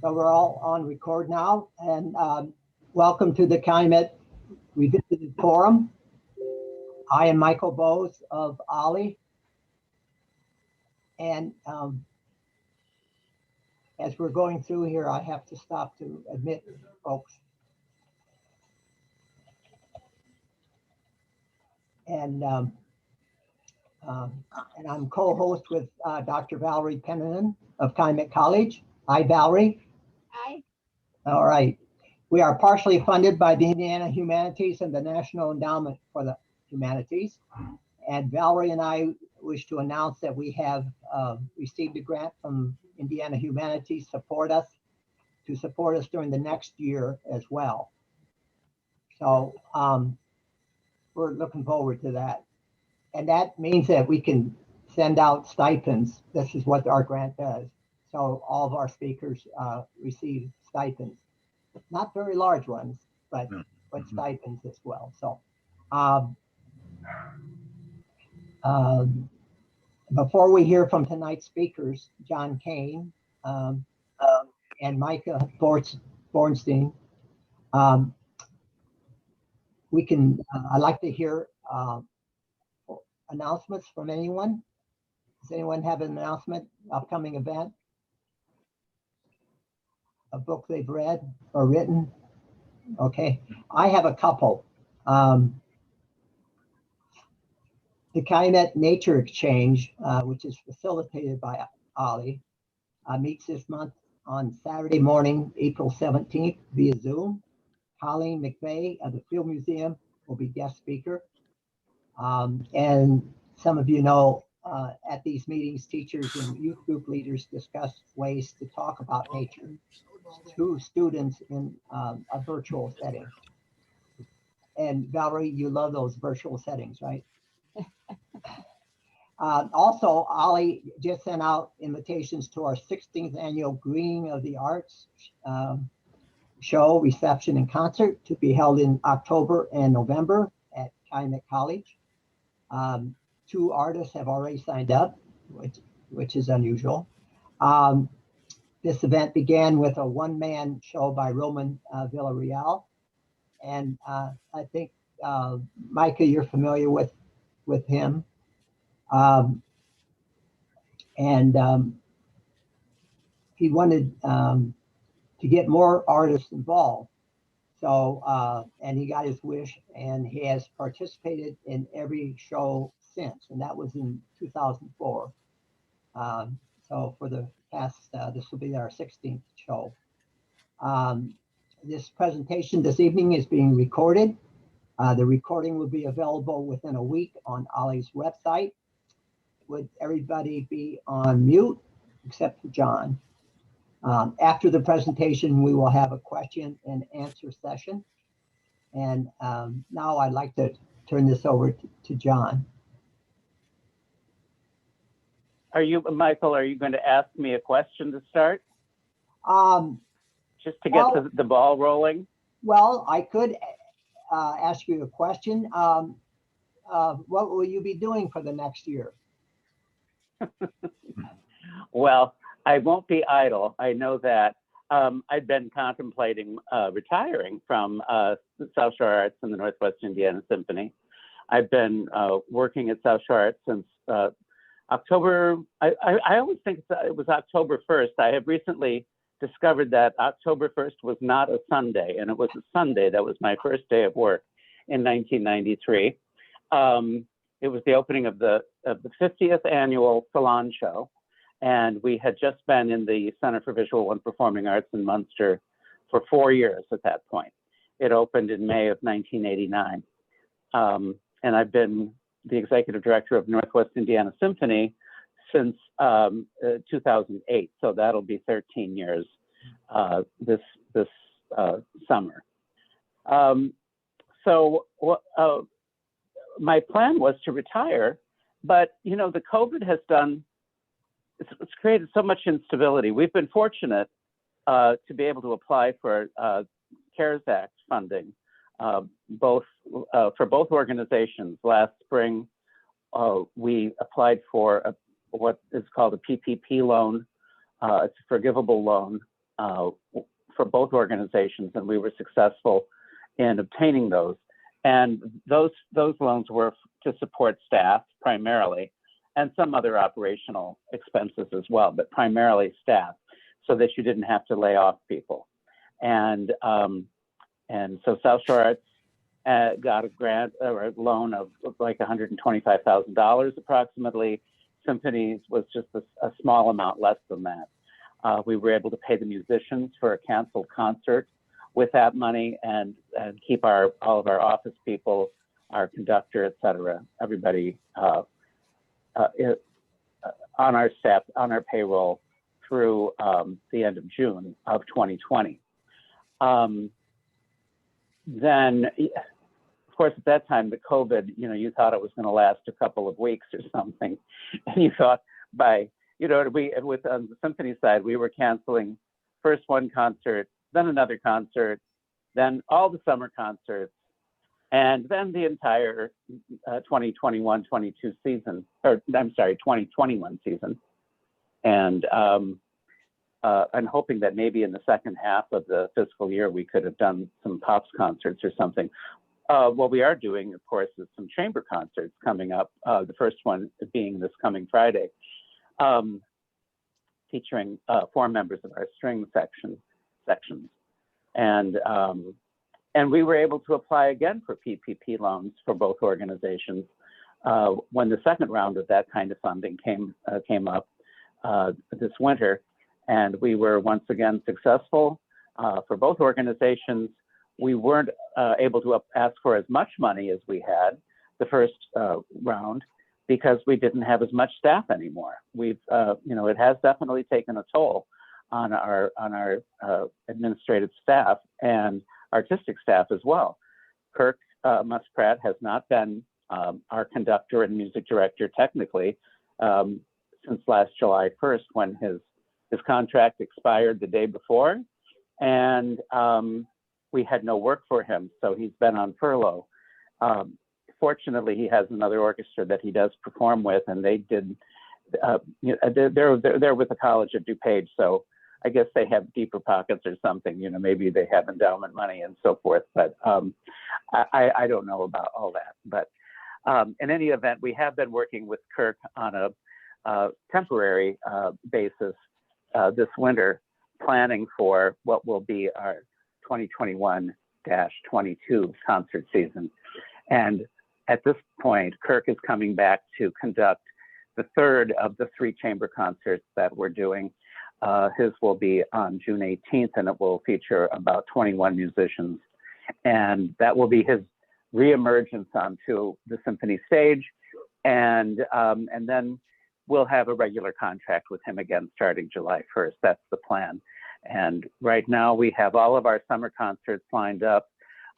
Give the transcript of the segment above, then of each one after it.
So we're all on record now, and welcome to the Calumet Revisited Forum. I am Michael Bowes of OLLI, and as we're going through here, I have to stop to admit folks. And I'm co-host with Dr. Valerie Penninan of Calumet College. Hi, Valerie. Hi. All right. We are partially funded by the Indiana Humanities and the National Endowment for the Humanities. And Valerie and I wish to announce that we have received a grant from Indiana Humanities to support us during the next year as well. So we're looking forward to that. And that means that we can send out stipends. This is what our grant does. So all of our speakers receive stipends, not very large ones, but stipends as well. So before we hear from tonight's speakers, John Cain and Micah Bornstein, I'd like to hear announcements from anyone. Does anyone have an announcement, upcoming event? A book they've read or written? Okay, I have a couple. The Calumet Nature Exchange, which is facilitated by OLLI, meets this month on Saturday morning, April 17th via Zoom. Colleen McVeigh of the Field Museum will be guest speaker. And some of you know, at these meetings, teachers and youth group leaders discuss ways to talk about nature to students in a virtual setting. And Valerie, you love those virtual settings, right? Also, OLLI just sent out invitations to our 16th annual Greening of the Arts show, reception, and concert to be held in October and November at Calumet College. 2 artists have already signed up, which is unusual. This event began with a one-man show by Roman Villarreal. And I think, Micah, you're familiar with him. He wanted to get more artists involved. So, and he got his wish, and he has participated in every show since, and that was in 2004. So for the past, this will be our 16th show. This presentation this evening is being recorded. The recording will be available within a week on OLLI's website. Would everybody be on mute except for John? After the presentation, we will have a question and answer session. And now I'd like to turn this over to John. Michael, are you going to ask me a question to start? Just to get the ball rolling? Well, I could ask you a question. What will you be doing for the next year? Well, I won't be idle. I know that. I've been contemplating retiring from South Shore Arts and the Northwest Indiana Symphony. I've been working at South Shore Arts since October. I always think it was October 1st. I have recently discovered that October 1st was not a Sunday, and it was a Sunday. That was my first day of work in 1993. It was the opening of the 50th annual Salon Show. And we had just been in the Center for Visual and Performing Arts in Munster for 4 years at that point. It opened in May of 1989. And I've been the executive director of Northwest Indiana Symphony since 2008. So that'll be 13 years this summer. My plan was to retire, but you know, the COVID has it's created so much instability. We've been fortunate to be able to apply for CARES Act funding, for both organizations. Last spring, we applied for what is called a PPP loan. It's a forgivable loan for both organizations, and we were successful in obtaining those. And those loans were to support staff primarily, and some other operational expenses as well, but primarily staff, so that you didn't have to lay off people. And so South Shore Arts got a grant or a loan of like $125,000 approximately. Symphonies was just a small amount less than that. We were able to pay the musicians for a canceled concert with that money, and keep all of our office people, our conductor, et cetera, everybody on our staff, on our payroll through the end of June of 2020. Then, of course, at that time, the COVID, you thought it was going to last a couple of weeks or something. And you thought on the symphony side, we were canceling first one concert, then another concert, then all the summer concerts, and then the entire 2021-22 season, or I'm sorry, 2021 season. And I'm hoping that maybe in the second half of the fiscal year, we could have done some Pops concerts or something. What we are doing, of course, is some chamber concerts coming up. The first one being this coming Friday, featuring 4 members of our string sections. And we were able to apply again for PPP loans for both organizations when the second round of that kind of funding came up this winter. And we were once again successful for both organizations. We weren't able to ask for as much money as we had the first round because we didn't have as much staff anymore. It has definitely taken a toll on our administrative staff and artistic staff as well. Kirk Muspratt has not been our conductor and music director technically since last July 1st, when his contract expired the day before, and we had no work for him, so he's been on furlough. Fortunately, he has another orchestra that he does perform with, and they did. They're with the College of DuPage, so I guess they have deeper pockets or something. Maybe they have endowment money and so forth. But I don't know about all that. But in any event, we have been working with Kirk on a temporary basis this winter, planning for what will be our 2021-22 concert season. And at this point, Kirk is coming back to conduct the third of the 3 chamber concerts that we're doing. His will be on June 18th, and it will feature about 21 musicians. And that will be his reemergence onto the symphony stage. And then we'll have a regular contract with him again starting July 1st. That's the plan. And right now we have all of our summer concerts lined up.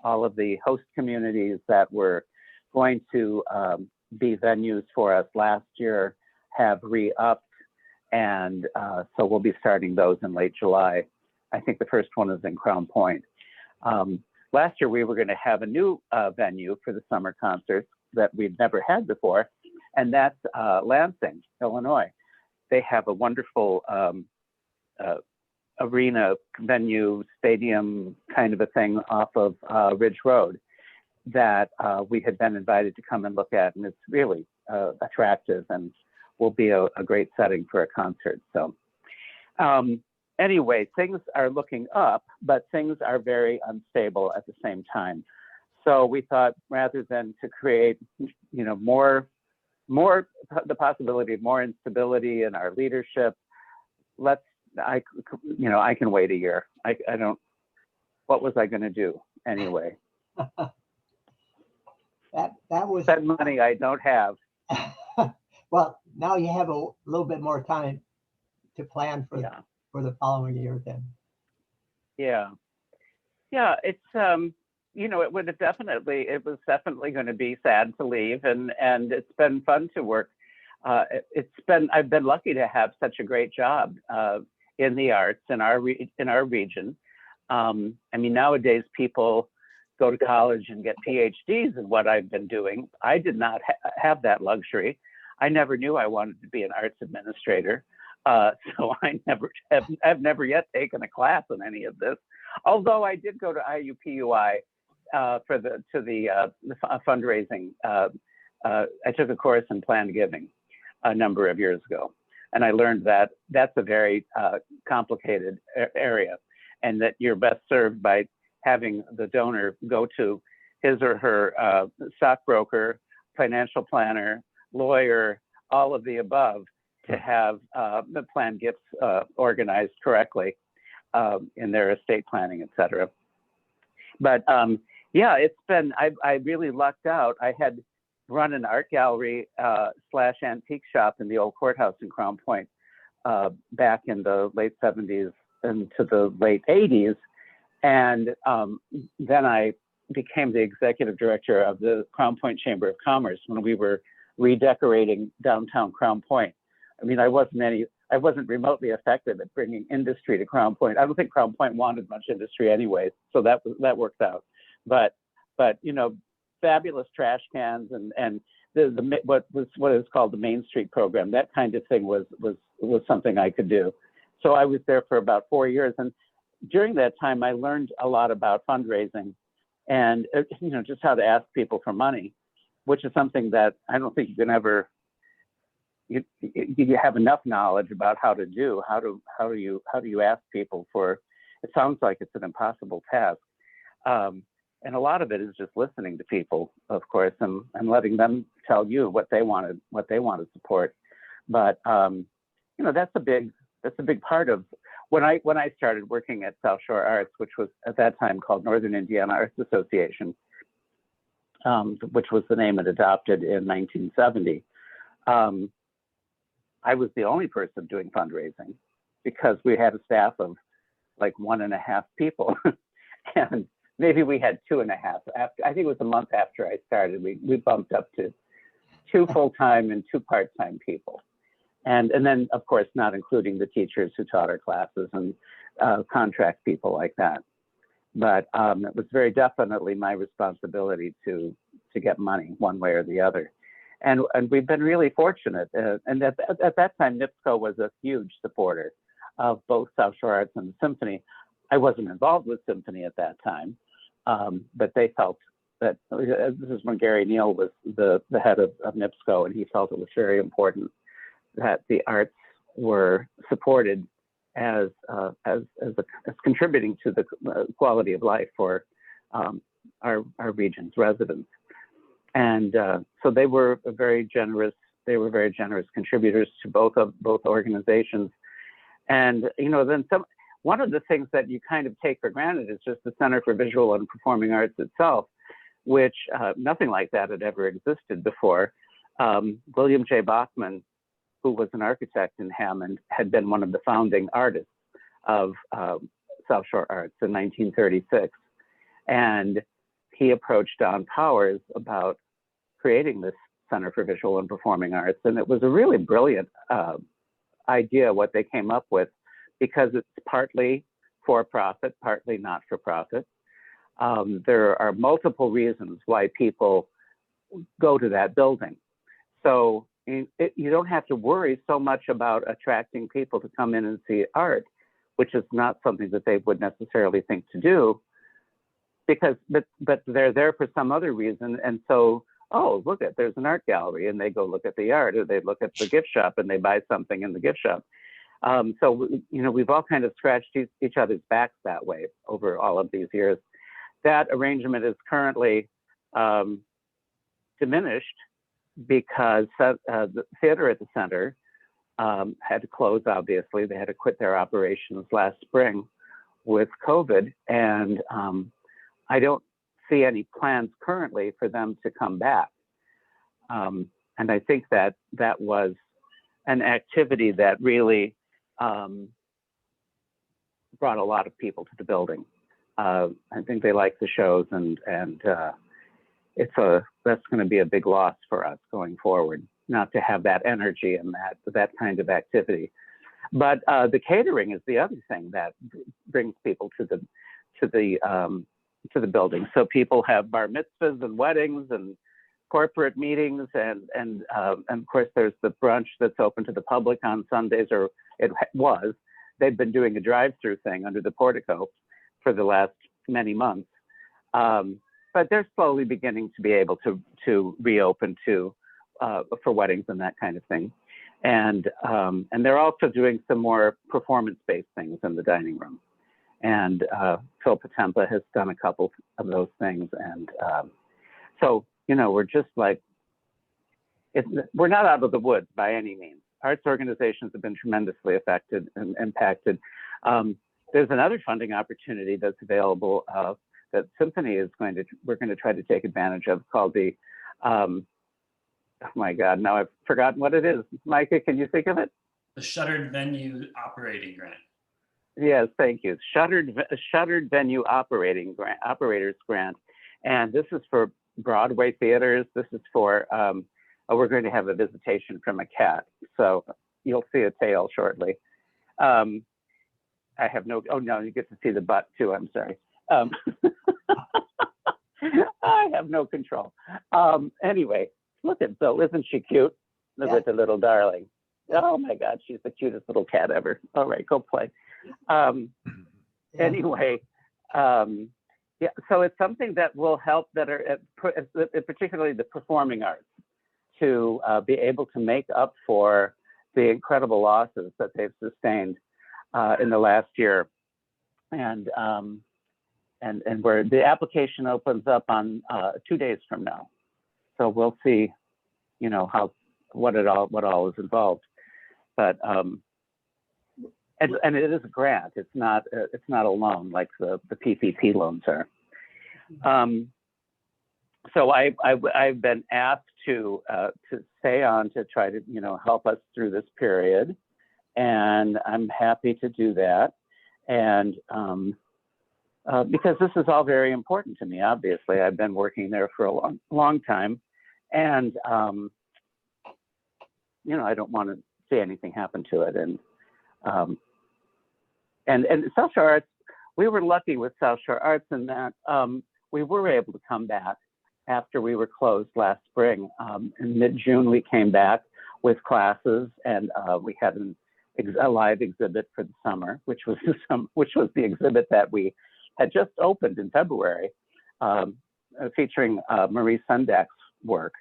All of the host communities that were going to be venues for us last year have re-upped. And so we'll be starting those in late July. I think the first one is in Crown Point. Last year, we were going to have a new venue for the summer concerts that we'd never had before, and that's Lansing, Illinois. They have a wonderful arena, venue, stadium kind of a thing off of Ridge Road that we had been invited to come and look at, and it's really attractive and will be a great setting for a concert. So anyway, things are looking up, but things are very unstable at the same time. So we thought, rather than to create, more the possibility of more instability in our leadership, I can wait a year. I don't, what was I going to do anyway? That money I don't have. Well, now you have a little bit more time to plan for the following year then. Yeah, it's it was definitely going to be sad to leave, and it's been fun to work. I've been lucky to have such a great job in the arts in our region. Nowadays people go to college and get PhDs in what I've been doing. I did not have that luxury. I never knew I wanted to be an arts administrator. So I've never yet taken a class in any of this. Although I did go to IUPUI for the fundraising. I took a course in planned giving a number of years ago, and I learned that that's a very complicated area, and that you're best served by having the donor go to his or her stockbroker, financial planner, lawyer, all of the above, to have the planned gifts organized correctly in their estate planning, et cetera. But yeah, it's been, I really lucked out. I had run an art gallery / antique shop in the old courthouse in Crown Point back in the late 70s into the late 80s. And then I became the executive director of the Crown Point Chamber of Commerce when we were redecorating downtown Crown Point. I mean, I wasn't remotely effective at bringing industry to Crown Point. I don't think Crown Point wanted much industry anyway, so that worked out. But you know, fabulous trash cans and what is called the Main Street program, that kind of thing was something I could do. So I was there for about 4 years, and during that time I learned a lot about fundraising and you know, just how to ask people for money, which is something that I don't think you can ever. You have enough knowledge about how to do. How do you ask people for? It sounds like it's an impossible task, and a lot of it is just listening to people, of course, and letting them tell you what they want to support. But you know, that's a big part of when I started working at South Shore Arts, which was at that time called Northern Indiana Arts Association, which was the name it adopted in 1970. I was the only person doing fundraising because we had a staff of like 1.5 people, and maybe we had 2.5. After, I think it was a month after I started, we bumped up to 2 full-time and 2 part-time people, and then of course not including the teachers who taught our classes and contract people like that. But it was very definitely my responsibility to get money one way or the other. And we've been really fortunate. And at that time, NIPSCO was a huge supporter of both South Shore Arts and the Symphony. I wasn't involved with Symphony at that time, but they felt that, this is when Gary Neal was the head of NIPSCO, and he felt it was very important that the arts were supported as contributing to the quality of life for our region's residents. And so they were very generous. They were very generous contributors to both organizations. And you know, then one of the things that you kind of take for granted is just the Center for Visual and Performing Arts itself, which nothing like that had ever existed before. William J. Bachman, who was an architect in Hammond, had been one of the founding artists of South Shore Arts in 1936, and he approached Don Powers about creating this Center for Visual and Performing Arts. And it was a really brilliant idea what they came up with, because it's partly for-profit, partly not-for-profit. There are multiple reasons why people go to that building. So you don't have to worry so much about attracting people to come in and see art, which is not something that they would necessarily think to do, because but they're there for some other reason. And so, oh, look, there's an art gallery, and they go look at the art, or they look at the gift shop and they buy something in the gift shop. So, you know, we've all kind of scratched each other's backs that way over all of these years. That arrangement is currently diminished because the theater at the center had to close, obviously. They had to quit their operations last spring with COVID, and I don't see any plans currently for them to come back. And I think that was an activity that really brought a lot of people to the building. I think they like the shows, and that's going to be a big loss for us going forward, not to have that energy and that kind of activity. But the catering is the other thing that brings people to the building. So people have bar mitzvahs and weddings and corporate meetings, and of course there's the brunch that's open to the public on Sundays, or it was. They've been doing a drive-through thing under the portico for the last many months, but they're slowly beginning to be able to reopen for weddings and that kind of thing, and they're also doing some more performance-based things in the dining room. And Phil Potempa has done a couple of those things, and so we're just like, we're not out of the woods by any means. Arts organizations have been tremendously affected and impacted. There's another funding opportunity that's available that Symphony we're going to try to take advantage of, called the, oh my God, now I've forgotten what it is. Micah, can you think of it? The Shuttered Venue Operating Grant. Yes, thank you. Shuttered Venue Operators Grant. And this is for Broadway theaters. This is for, we're going to have a visitation from a cat. So you'll see a tail shortly. I have no, oh no, you get to see the butt too, I'm sorry. I have no control. Anyway, look at Bill, isn't she cute? Look at the little darling. Oh my God, she's the cutest little cat ever. All right, go play. Anyway, yeah, so it's something that will help particularly the performing arts, to be able to make up for the incredible losses that they've sustained in the last year, and where the application opens up on 2 days from now. So we'll see, what all is involved, but and it is a grant. It's not a loan like the PPP loans are. So I've been asked to stay on to try to help us through this period, and I'm happy to do that. And because this is all very important to me. Obviously, I've been working there for a long time, and I don't want to see anything happen to it. And South Shore Arts, we were lucky with South Shore Arts in that we were able to come back after we were closed last spring. In mid-June, we came back with classes, and we had a live exhibit for the summer, which was the exhibit that we had just opened in February, featuring Marie Sundak's work,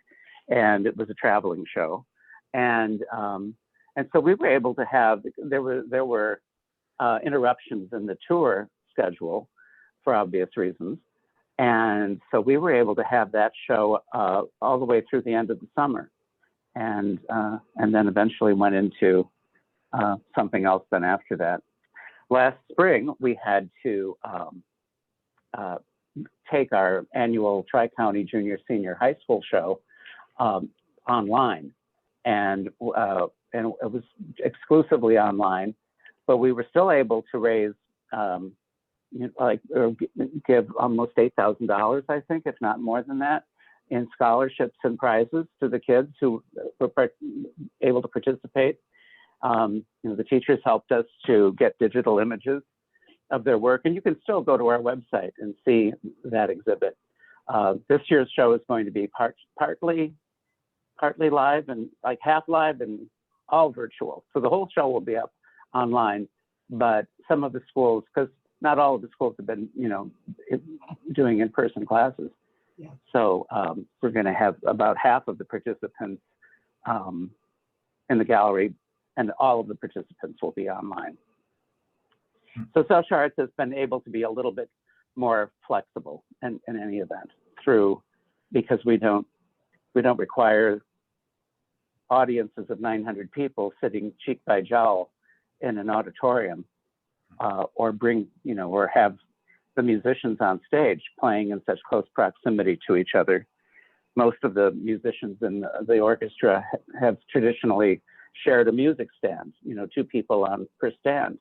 and it was a traveling show, and so we were able to have, there were interruptions in the tour schedule for obvious reasons. And so we were able to have that show all the way through the end of the summer, and then eventually went into something else then after that. Last spring, we had to take our annual Tri-County Junior Senior High School show online, and it was exclusively online, but we were still able to raise give almost $8,000, I think, if not more than that, in scholarships and prizes to the kids who were able to participate. The teachers helped us to get digital images of their work, and you can still go to our website and see that exhibit. This year's show is going to be partly live and like half live and all virtual. So the whole show will be up online, but some of the schools, because not all of the schools have been, doing in-person classes. Yeah. So we're going to have about half of the participants in the gallery, and all of the participants will be online. So South Shore Arts has been able to be a little bit more flexible in any event because we don't require audiences of 900 people sitting cheek by jowl in an auditorium, or have the musicians on stage playing in such close proximity to each other. Most of the musicians in the orchestra have traditionally shared a music stand, 2 people per stand.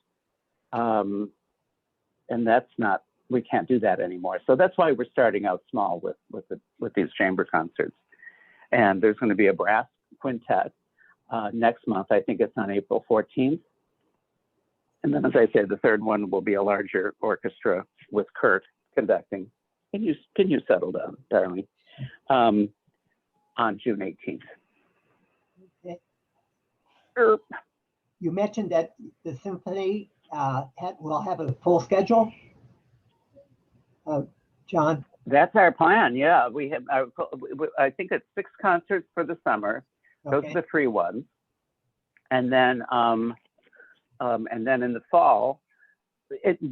And we can't do that anymore. So that's why we're starting out small with these chamber concerts. And there's going to be a brass quintet next month. I think it's on April 14th. And then, as I said, the third one will be a larger orchestra with Kurt conducting. Can you settle down, darling? on June 18th. Okay. Er, You mentioned that the symphony will have a full schedule. John? That's our plan. Yeah, we have. I think it's 6 concerts for the summer. Those Okay. are the free ones, and then in the fall,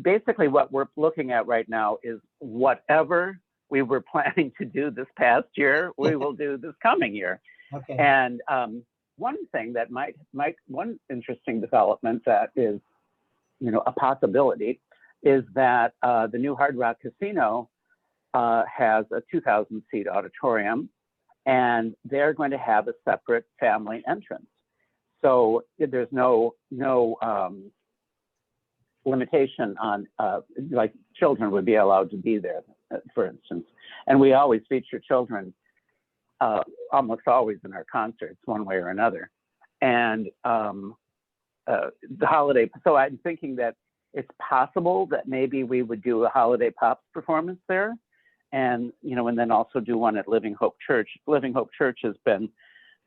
basically what we're looking at right now is whatever we were planning to do this past year, we will do this coming year. Okay. And one thing that one interesting development that is, a possibility is that the new Hard Rock Casino has a 2,000 seat auditorium, and they're going to have a separate family entrance. So there's no limitation on like children would be allowed to be there, for instance. And we always feature children almost always in our concerts, one way or another. And the holiday, so I'm thinking that it's possible that maybe we would do a holiday pops performance there, and and then also do one at Living Hope Church. Living Hope Church has been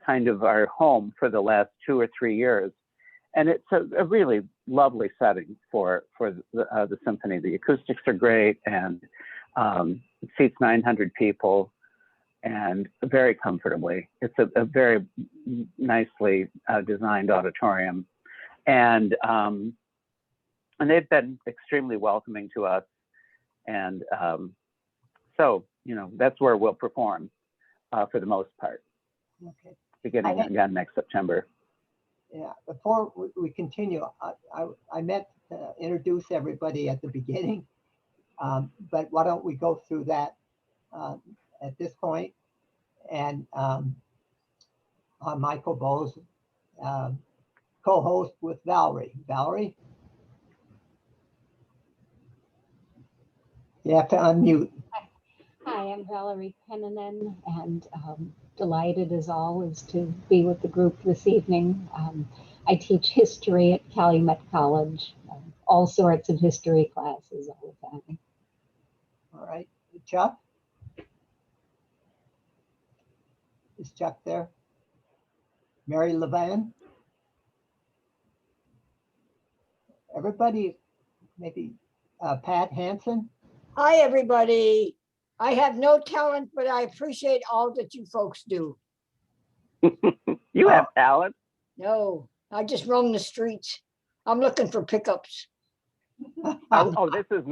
kind of our home for the last 2 or 3 years, and it's a really lovely setting for the symphony. The acoustics are great, and it seats 900 people, and very comfortably. It's a very nicely designed auditorium, and they've been extremely welcoming to us, and so that's where we'll perform for the most part. Okay. Beginning again next September. Yeah. Before we continue, I meant to introduce everybody at the beginning, but why don't we go through that at this point? And Michael Bowes, co-host with Valerie. Valerie? You have to unmute. Hi, I'm Valerie Pennanen, and delighted as always to be with the group this evening. I teach history at Calumet College, all sorts of history classes all the time. All right. Chuck? Is Chuck there? Mary Levan? Everybody, maybe Pat Hansen? Hi, everybody. I have no talent, but I appreciate all that you folks do. You have talent. No, I just roam the streets. I'm looking for pickups. Oh, this is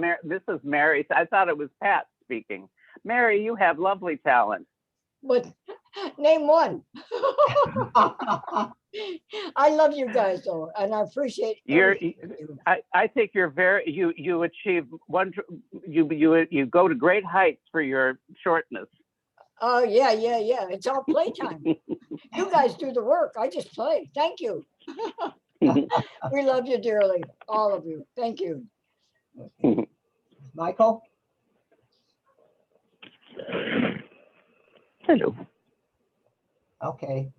Mary. I thought it was Pat speaking. Mary, you have lovely talent. But name one. I love you guys though, and I appreciate everything you do. I think you're very you achieve you go to great heights for your shortness. Oh yeah. It's all playtime. You guys do the work. I just play. Thank you. We love you dearly, all of you. Thank you. Okay. Michael? Hello. Okay.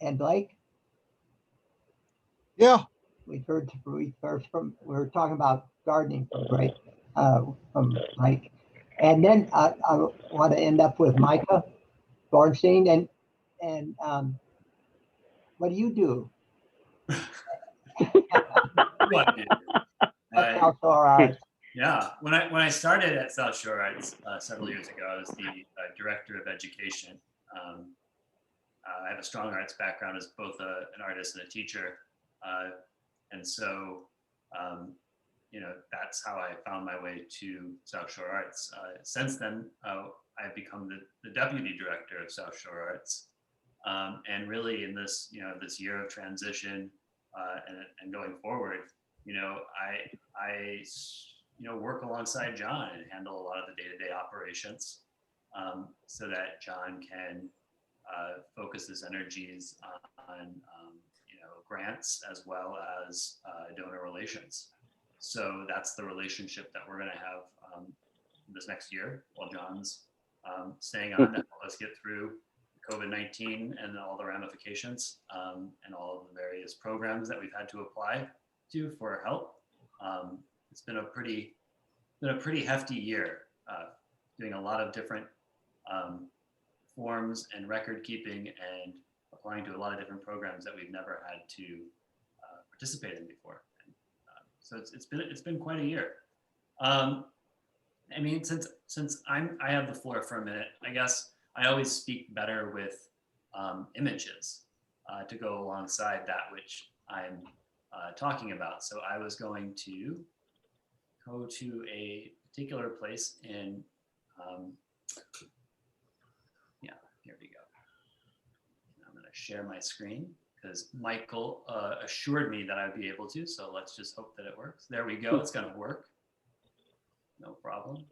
And Blake? Yeah. We heard from, we were talking about gardening from Blake, from Mike. And then I want to end up with Micah Bornstein. And what do you do? What? At South Shore Arts? Yeah, when I started at South Shore Arts several years ago, I was the director of education. I have a strong arts background as both an artist and a teacher, and so that's how I found my way to South Shore Arts. Since then, I've become the deputy director of South Shore Arts, and really in this this year of transition and going forward, I work alongside John and handle a lot of the day-to-day operations, so that John can focus his energies on grants as well as donor relations. So that's the relationship that we're going to have this next year while John's staying on to help us get through COVID-19 and all the ramifications and all of the various programs that we've had to apply to for help. It's been a pretty hefty year, doing a lot of different forms and record keeping and applying to a lot of different programs that we've never had to participate in before. And, so it's been quite a year. I mean, since I have the floor for a minute, I guess I always speak better with images to go alongside that which I'm talking about. So I was going to go to a particular place in, yeah, here we go. I'm going to share my screen because Michael assured me that I'd be able to. So let's just hope that it works. There we go. It's going to work. No problem.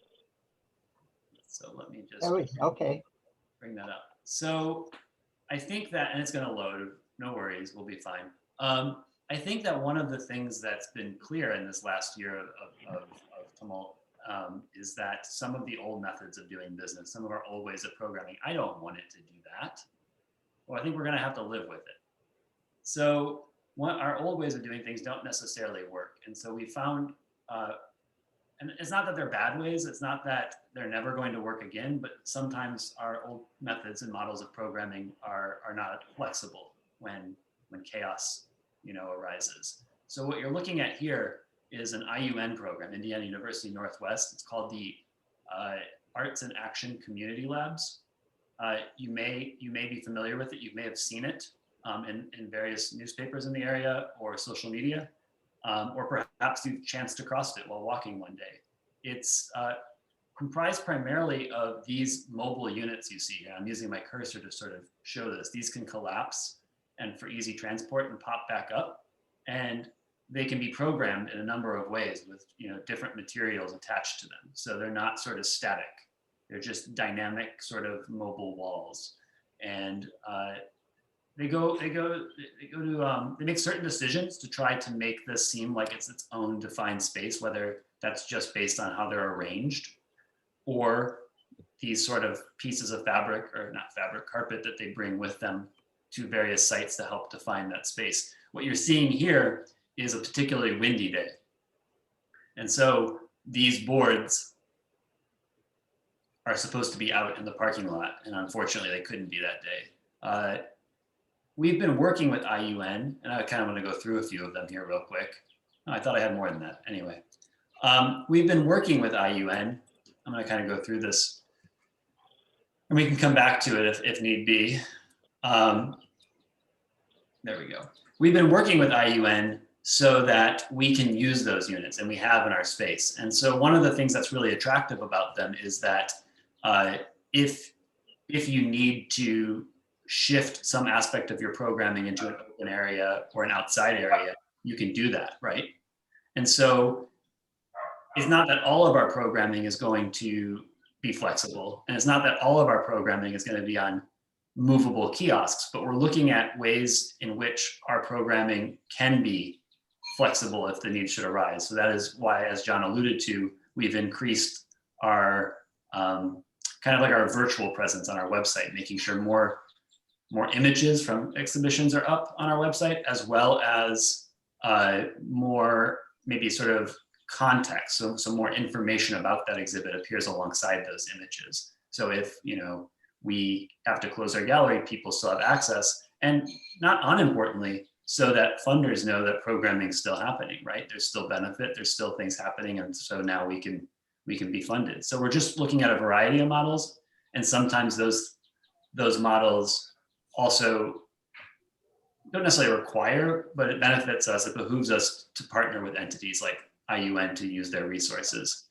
So let me just Okay. bring that up. So I think that, and it's going to load, no worries, we'll be fine. I think that one of the things that's been clear in this last year of tumult is that some of the old methods of doing business, some of our old ways of programming, I don't want it to do that. Well, I think we're going to have to live with it. So our old ways of doing things don't necessarily work. And so we found, and it's not that they're bad ways, it's not that they're never going to work again, but sometimes our old methods and models of programming are not flexible when chaos, arises. So what you're looking at here is an IUN program, Indiana University Northwest. It's called the Arts and Action Community Labs. You may be familiar with it. You may have seen it in various newspapers in the area or social media, or perhaps you chanced across it while walking one day. It's comprised primarily of these mobile units you see here. I'm using my cursor to sort of show this. These can collapse and for easy transport and pop back up. And they can be programmed in a number of ways with different materials attached to them. So they're not sort of static. They're just dynamic sort of mobile walls. And they make certain decisions to try to make this seem like it's its own defined space, whether that's just based on how they're arranged, or these sort of pieces of fabric, or not fabric, carpet that they bring with them to various sites to help define that space. What you're seeing here is a particularly windy day. And so these boards are supposed to be out in the parking lot, and unfortunately they couldn't be that day. We've been working with IUN, and I kind of want to go through a few of them here real quick. Oh, I thought I had more than that. Anyway, we've been working with IUN. I'm going to kind of go through this, and we can come back to it if need be. There we go. We've been working with IUN so that we can use those units, and we have in our space. And so one of the things that's really attractive about them is that if you need to shift some aspect of your programming into an open area or an outside area, you can do that, right? And so it's not that all of our programming is going to be flexible, and it's not that all of our programming is going to be on movable kiosks, but we're looking at ways in which our programming can be flexible if the need should arise. So that is why, as John alluded to, we've increased our kind of like our virtual presence on our website, making sure more images from exhibitions are up on our website, as well as more maybe sort of context. So more information about that exhibit appears alongside those images. So if we have to close our gallery, people still have access, and not unimportantly, so that funders know that programming is still happening, right? There's still benefit, there's still things happening, and so now we can be funded. So we're just looking at a variety of models, and sometimes those models also don't necessarily require, but it benefits us, it behooves us to partner with entities like IUN to use their resources.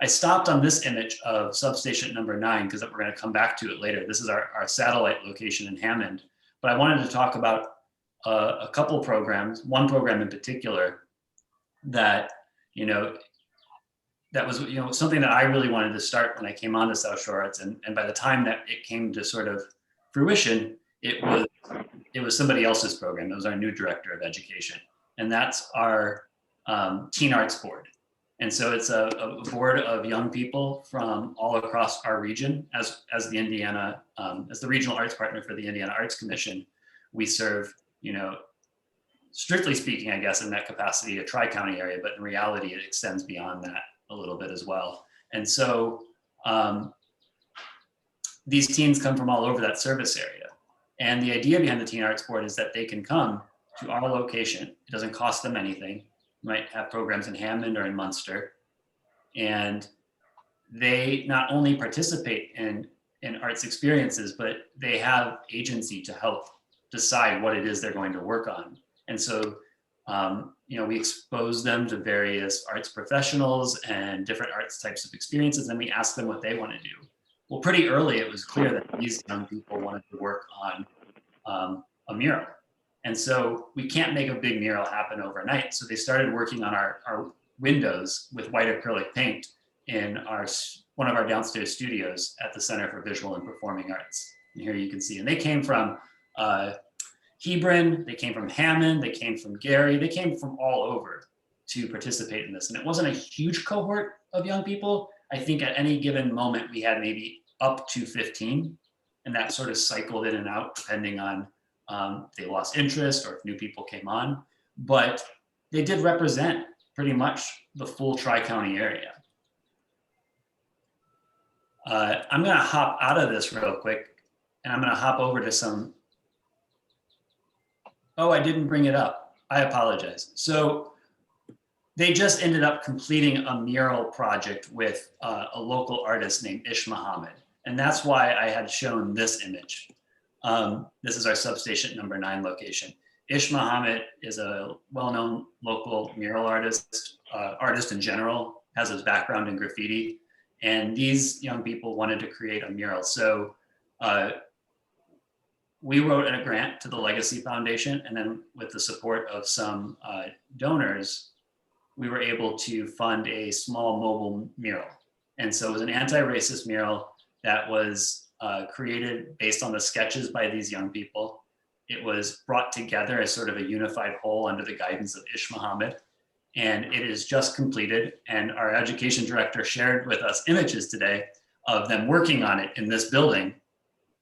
I stopped on this image of substation number 9 because we're going to come back to it later. This is our satellite location in Hammond, but I wanted to talk about a couple programs, one program in particular that, that was, something that I really wanted to start when I came on to South Shore Arts. And by the time that it came to sort of fruition, it was somebody else's program. It was our new director of education. And that's our Teen Arts Board. And so it's a board of young people from all across our region. As the Indiana, as the regional arts partner for the Indiana Arts Commission, we serve, strictly speaking, I guess, in that capacity, a tri-county area, but in reality, it extends beyond that a little bit as well. And so these teens come from all over that service area. And the idea behind the Teen Arts Board is that they can come to our location. It doesn't cost them anything. We might have programs in Hammond or in Munster. And they not only participate in arts experiences, but they have agency to help decide what it is they're going to work on. And so, we expose them to various arts professionals and different arts types of experiences, and we ask them what they want to do. Well, pretty early, it was clear that these young people wanted to work on a mural. And so we can't make a big mural happen overnight. So they started working on our windows with white acrylic paint in one of our downstairs studios at the Center for Visual and Performing Arts. And here you can see, and they came from Hebron, they came from Hammond, they came from Gary, they came from all over to participate in this. And it wasn't a huge cohort of young people. I think at any given moment we had maybe up to 15, and that sort of cycled in and out depending on if they lost interest or if new people came on. But they did represent pretty much the full Tri-County area. I'm gonna hop out of this real quick, and I'm gonna hop over to some. Oh, I didn't bring it up. I apologize. So they just ended up completing a mural project with a local artist named Ish Muhammad. And that's why I had shown this image. This is our substation number 9 location. Ish Muhammad is a well-known local mural artist, artist in general, has his background in graffiti. And these young people wanted to create a mural. So we wrote a grant to the Legacy Foundation, and then with the support of some donors, we were able to fund a small mobile mural. And so it was an anti-racist mural that was created based on the sketches by these young people. It was brought together as sort of a unified whole under the guidance of Ish Muhammad. And it is just completed. And our education director shared with us images today of them working on it in this building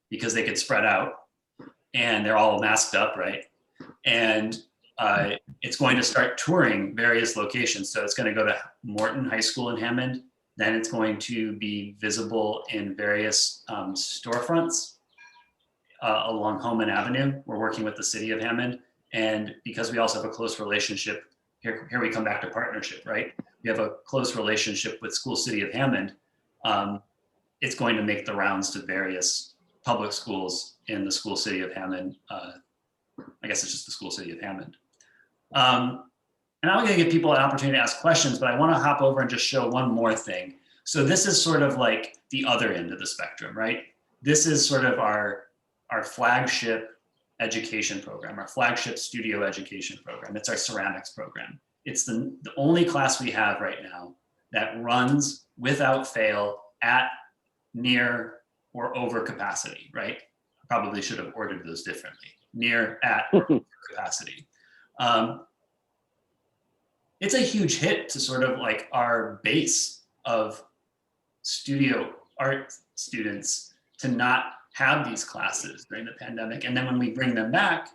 because they could spread out. And they're all masked up, right? And it's going to start touring various locations. So it's going to go to Morton High School in Hammond. Then it's going to be visible in various storefronts along Homan Avenue. We're working with the city of Hammond. And because we also have a close relationship, here we come back to partnership, right? We have a close relationship with School City of Hammond. It's going to make the rounds to various public schools in the School City of Hammond. I guess it's just the School City of Hammond. And I'm gonna give people an opportunity to ask questions, but I wanna hop over and just show one more thing. So this is sort of like the other end of the spectrum, right? This is sort of our flagship education program, our flagship studio education program. It's our ceramics program. It's the only class we have right now that runs without fail at, near, or over capacity, right? I probably should have ordered those differently. Near, at, or over capacity. It's a huge hit to sort of like our base of studio art students to not have these classes during the pandemic. And then when we bring them back,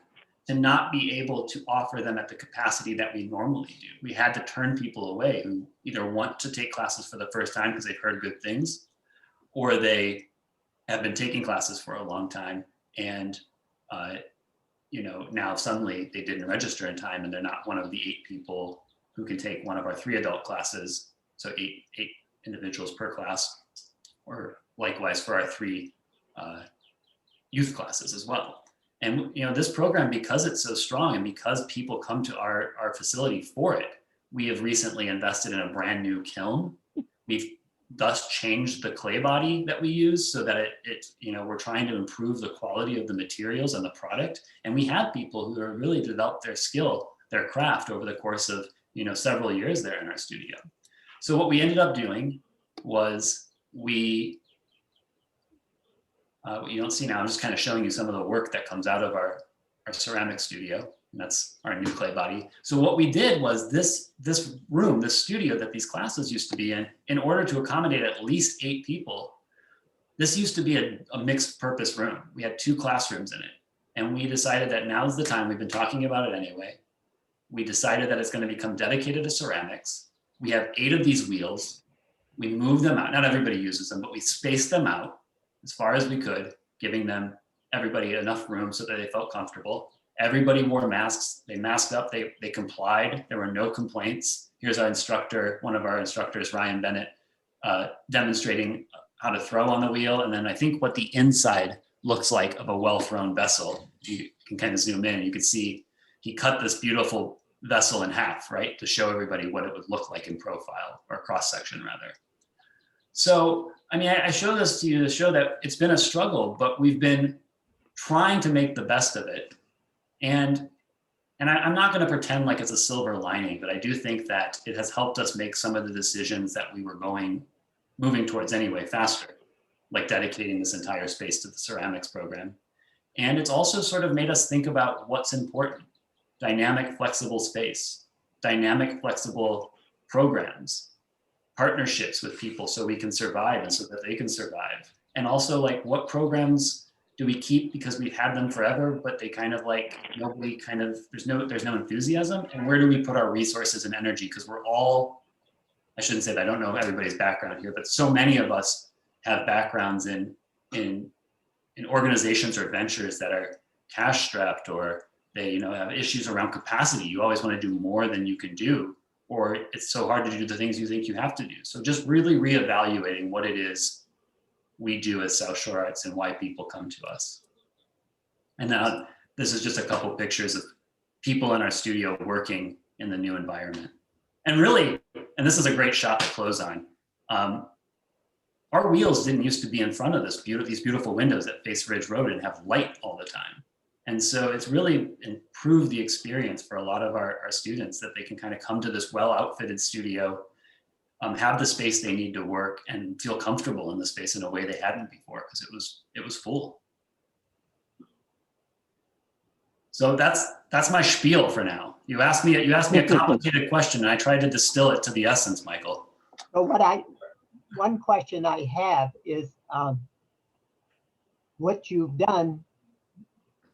to not be able to offer them at the capacity that we normally do. We had to turn people away who either want to take classes for the first time because they've heard good things, or they have been taking classes for a long time and now suddenly they didn't register in time and they're not one of the 8 people who can take one of our 3 adult classes. So 8 individuals per class, or likewise for our 3 youth classes as well. And this program, because it's so strong and because people come to our facility for it, we have recently invested in a brand new kiln. We've thus changed the clay body that we use so that we're trying to improve the quality of the materials and the product. And we have people who have really developed their skill, their craft over the course of several years there in our studio. So what we ended up doing was what you don't see now, I'm just kind of showing you some of the work that comes out of our ceramic studio. And that's our new clay body. So what we did was this room, this studio that these classes used to be in order to accommodate at least 8 people, this used to be a mixed purpose room. We had 2 classrooms in it. And we decided that now's the time, we've been talking about it anyway. We decided that it's going to become dedicated to ceramics. We have 8 of these wheels. We move them out. Not everybody uses them, but we space them out as far as we could, giving them everybody enough room so that they felt comfortable. Everybody wore masks. They masked up. They complied. There were no complaints. Here's our instructor, one of our instructors, Ryan Bennett, demonstrating how to throw on the wheel. And then I think what the inside looks like of a well-thrown vessel. You can kind of zoom in. You can see he cut this beautiful vessel in half, right, to show everybody what it would look like in profile, or cross section rather. So, I mean, I show this to you to show that it's been a struggle, but we've been trying to make the best of it. And I'm not going to pretend like it's a silver lining, but I do think that it has helped us make some of the decisions that we were moving towards anyway faster, like dedicating this entire space to the ceramics program. And it's also sort of made us think about what's important: dynamic, flexible space, dynamic, flexible programs, partnerships with people so we can survive and so that they can survive. And also, like, what programs do we keep because we've had them forever, but they kind of like, nobody kind of, there's no enthusiasm, and where do we put our resources and energy? Because we're all, I shouldn't say that, I don't know everybody's background here, but so many of us have backgrounds in organizations or ventures that are cash strapped, or they, you know, have issues around capacity. You always want to do more than you can do, or it's so hard to do the things you think you have to do. So just really reevaluating what it is we do as South Shore Arts and why people come to us. And now this is just a couple pictures of people in our studio working in the new environment. And really, and this is a great shot to close on, our wheels didn't used to be in front of these beautiful windows that face Ridge Road and have light all the time. And so it's really improved the experience for a lot of our students, that they can kind of come to this well-outfitted studio, have the space they need to work, and feel comfortable in the space in a way they hadn't before, because it was full. So that's my spiel for now. You asked me a complicated question, and I tried to distill it to the essence, Michael. So one question I have is what you've done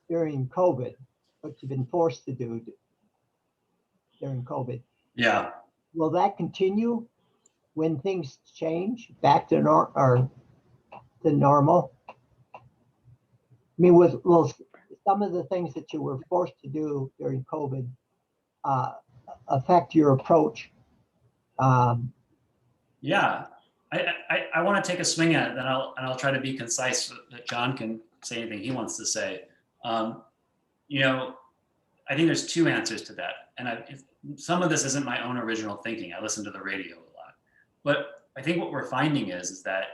during COVID, what you've been forced to do during COVID. Yeah. Will that continue when things change back to normal? I mean, will some of the things that you were forced to do during COVID affect your approach? Yeah, I want to take a swing at it, and I'll try to be concise so that John can say anything he wants to say. You know, I think there's two answers to that, and some of this isn't my own original thinking. I listen to the radio a lot, but I think what we're finding is that,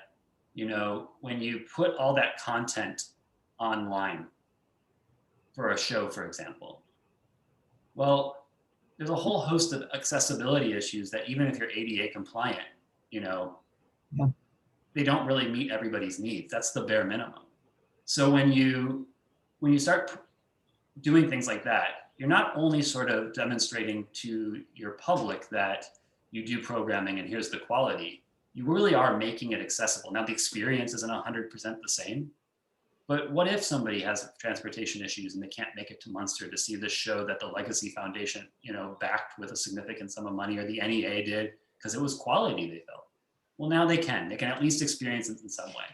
you know, when you put all that content online for a show, for example, well, there's a whole host of accessibility issues that even if you're ADA compliant, you know, yeah, they don't really meet everybody's needs. That's the bare minimum. So when you start doing things like that, you're not only sort of demonstrating to your public that you do programming and here's the quality, you really are making it accessible. Now, the experience isn't 100% the same, but what if somebody has transportation issues and they can't make it to Munster to see this show that the Legacy Foundation, you know, backed with a significant sum of money, or the NEA did because it was quality they felt? Well, now they can at least experience it in some way.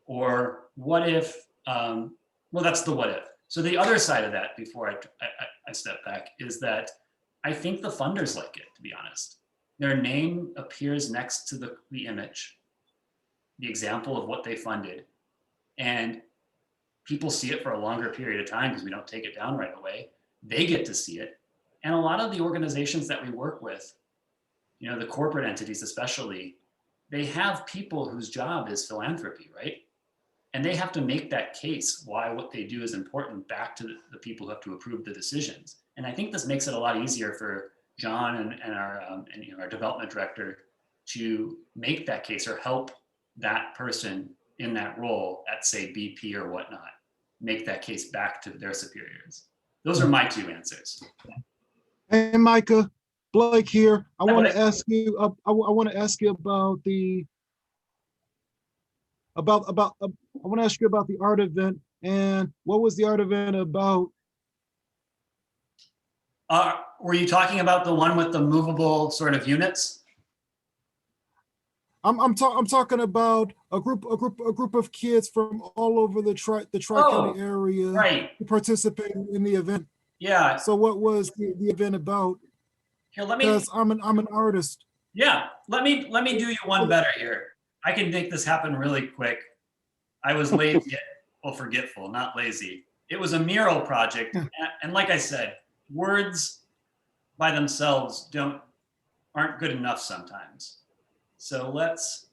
Or what if, well, that's the what if. So the other side of that, before I step back, is that I think the funders like it, to be honest. Their name appears next to the image, the example of what they funded, and people see it for a longer period of time because we don't take it down right away. They get to see it. And a lot of the organizations that we work with, you know, the corporate entities especially, they have people whose job is philanthropy, right? And they have to make that case why what they do is important back to the people who have to approve the decisions. And I think this makes it a lot easier for John and our development director to make that case, or help that person in that role at, say, BP or whatnot, make that case back to their superiors. Those are my two answers. Hey, Micah, Blake here. I want to ask you. I want to ask you about the I want to ask you about the art event, and what was the art event about? Were you talking about the one with the movable sort of units? I'm talking about a group of kids from all over the Tri-County area Right. who participated in the event. Yeah. So what was the event about? Here, let me. Because I'm an artist. Yeah. Let me do you one better here. I can make this happen really quick. I was lazy, well, forgetful, not lazy. It was a mural project, and like I said, words by themselves aren't good enough sometimes. So let's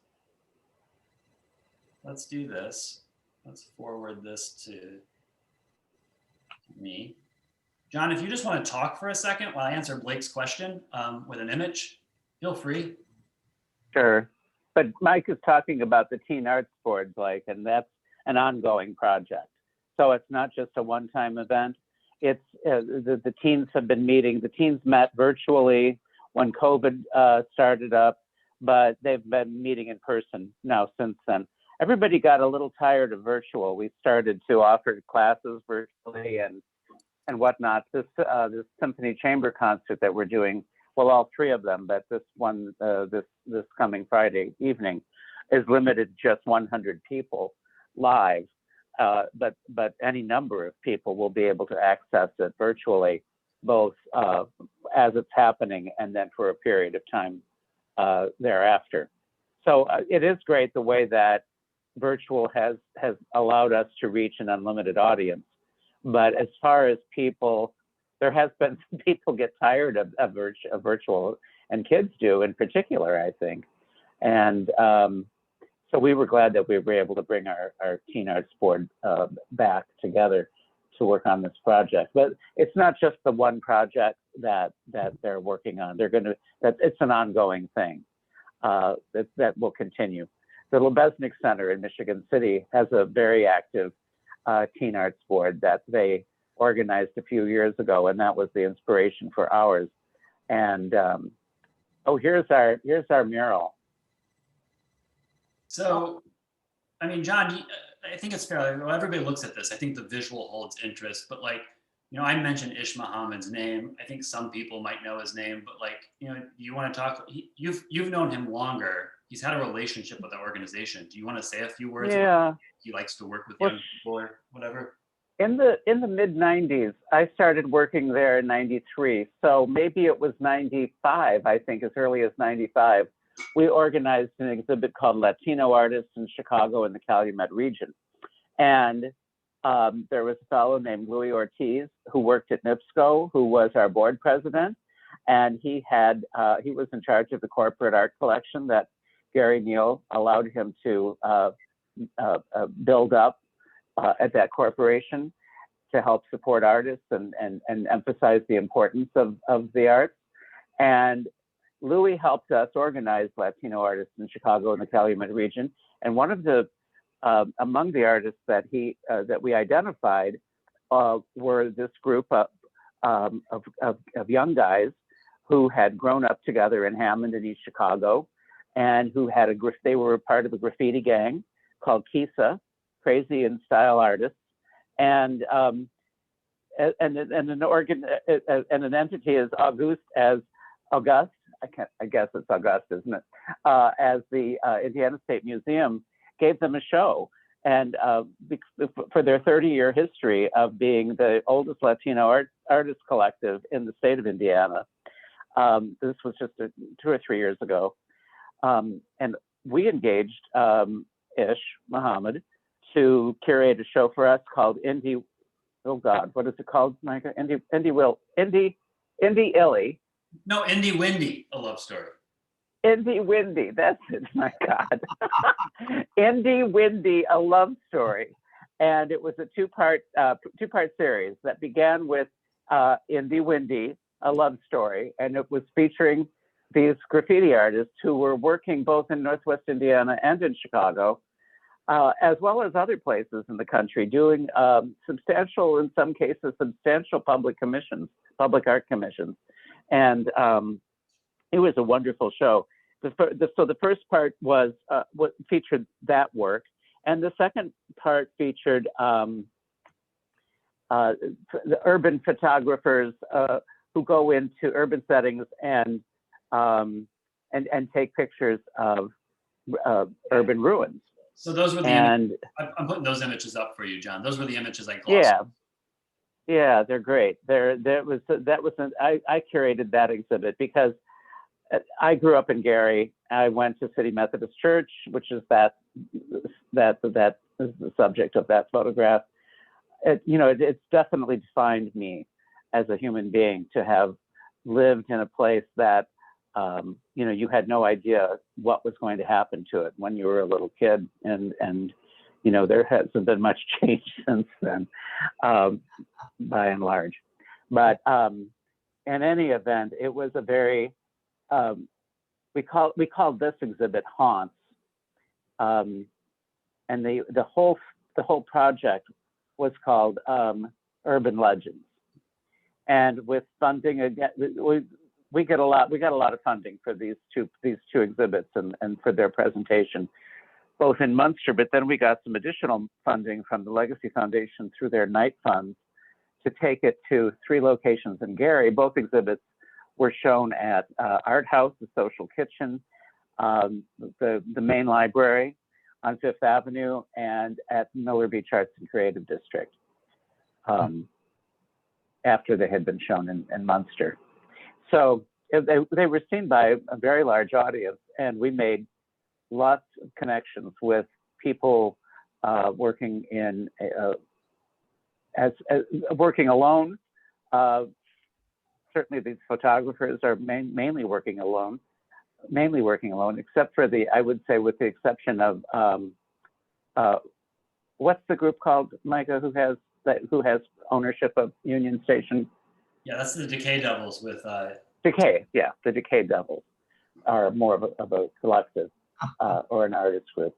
do this. Let's forward this to me. John, if you just want to talk for a second while I answer Blake's question with an image, feel free. Sure. But Mike is talking about the Teen Arts Board, Blake, and that's an ongoing project. So it's not just a one-time event. It's the teens have been meeting. The teens met virtually when COVID started up, but they've been meeting in person now since then. Everybody got a little tired of virtual. We started to offer classes virtually and whatnot. This symphony chamber concert that we're doing, well, all three of them, but this one, this coming Friday evening, is limited just 100 people live. But any number of people will be able to access it virtually, both as it's happening and then for a period of time thereafter. So it is great the way that virtual has allowed us to reach an unlimited audience. But as far as people, there has been some people get tired of virtual, and kids do in particular, I think. And so we were glad that we were able to bring our Teen Arts Board back together to work on this project. But it's not just the one project that they're working on. It's an ongoing thing that will continue. The Lebesnick Center in Michigan City has a very active Teen Arts Board that they organized a few years ago, and that was the inspiration for ours. And here's our mural. So, I mean, John, I think it's fair. Well, everybody looks at this. I think the visual holds interest, but I mentioned Ish Muhammad's name. I think some people might know his name, but you want to talk? You've known him longer. He's had a relationship with the organization. Do you want to say a few words? Yeah. About he likes to work with young people or whatever. In the mid 90s, I started working there in 93. So maybe it was 95, I think, as early as 95. We organized an exhibit called Latino Artists in Chicago in the Calumet region. And there was a fellow named Louis Ortiz who worked at NIPSCO, who was our board president. And he was in charge of the corporate art collection that Gary Neal allowed him to build up at that corporation to help support artists and emphasize the importance of the arts. And Louis helped us organize Latino artists in Chicago and the Calumet region. And one of the among the artists that we identified were this group of young guys who had grown up together in Hammond and East Chicago, and who had they were part of a graffiti gang called Kisa, Crazy in Style Artists, and an entity as august. I guess it's August, isn't it? As the Indiana State Museum gave them a show, and for their 30-year history of being the oldest Latino artist collective in the state of Indiana. This was just 2 or 3 years ago. And we engaged Ish Muhammad to curate a show for us called Indie. Oh God, what is it called, Micah? Indie Illy. No, Indie Windy, a love story. Indie Windy, that's it. My God, Indie Windy, a love story, and it was a two-part series that began with Indie Windy, a love story, and it was featuring these graffiti artists who were working both in Northwest Indiana and in Chicago, as well as other places in the country, doing substantial, in some cases, substantial public art commissions. And it was a wonderful show. So the first part was what featured that work. And the second part featured the urban photographers who go into urban settings and take pictures of urban ruins. So those were the And I'm putting those images up for you, John. Those were the images I glossed. yeah, yeah, they're great. I curated that exhibit because I grew up in Gary. I went to City Methodist Church, which is that is the subject of that photograph. It's definitely defined me as a human being to have lived in a place that you had no idea what was going to happen to it when you were a little kid, and there hasn't been much change since then, by and large. But in any event, it was a very we called this exhibit Haunts, and the whole project was called Urban Legends. And with funding, again, we got a lot of funding for these two exhibits and for their presentation, both in Munster, but then we got some additional funding from the Legacy Foundation through their night funds to take it to 3 locations in Gary. Both exhibits were shown at Art House, the Social Kitchen, the main library on Fifth Avenue, and at Miller Beach Arts and Creative District, after they had been shown in Munster. So they were seen by a very large audience, and we made lots of connections with people working in working alone. Certainly, these photographers are mainly working alone, except for I would say, with the exception of what's the group called, Micah, who has ownership of Union Station? Yeah, that's the Decay Devils with Decay. Yeah, the Decay Devils are more of a collective or an artist group.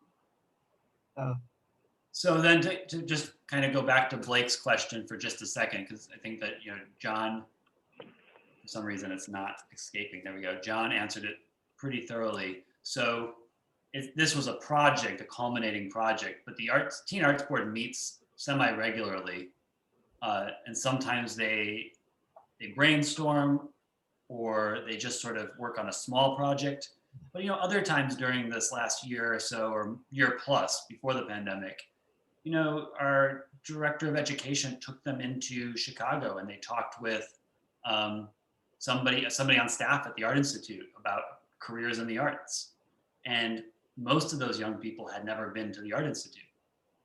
So then to just kind of go back to Blake's question for just a second, because I think that, John, for some reason it's not escaping. There we go. John answered it pretty thoroughly. So this was a project, a culminating project, but the Teen Arts Board meets semi-regularly, and sometimes they brainstorm, or they just sort of work on a small project. But other times during this last year or so, or year plus before the pandemic, our director of education took them into Chicago, and they talked with somebody on staff at the Art Institute about careers in the arts. And most of those young people had never been to the Art Institute.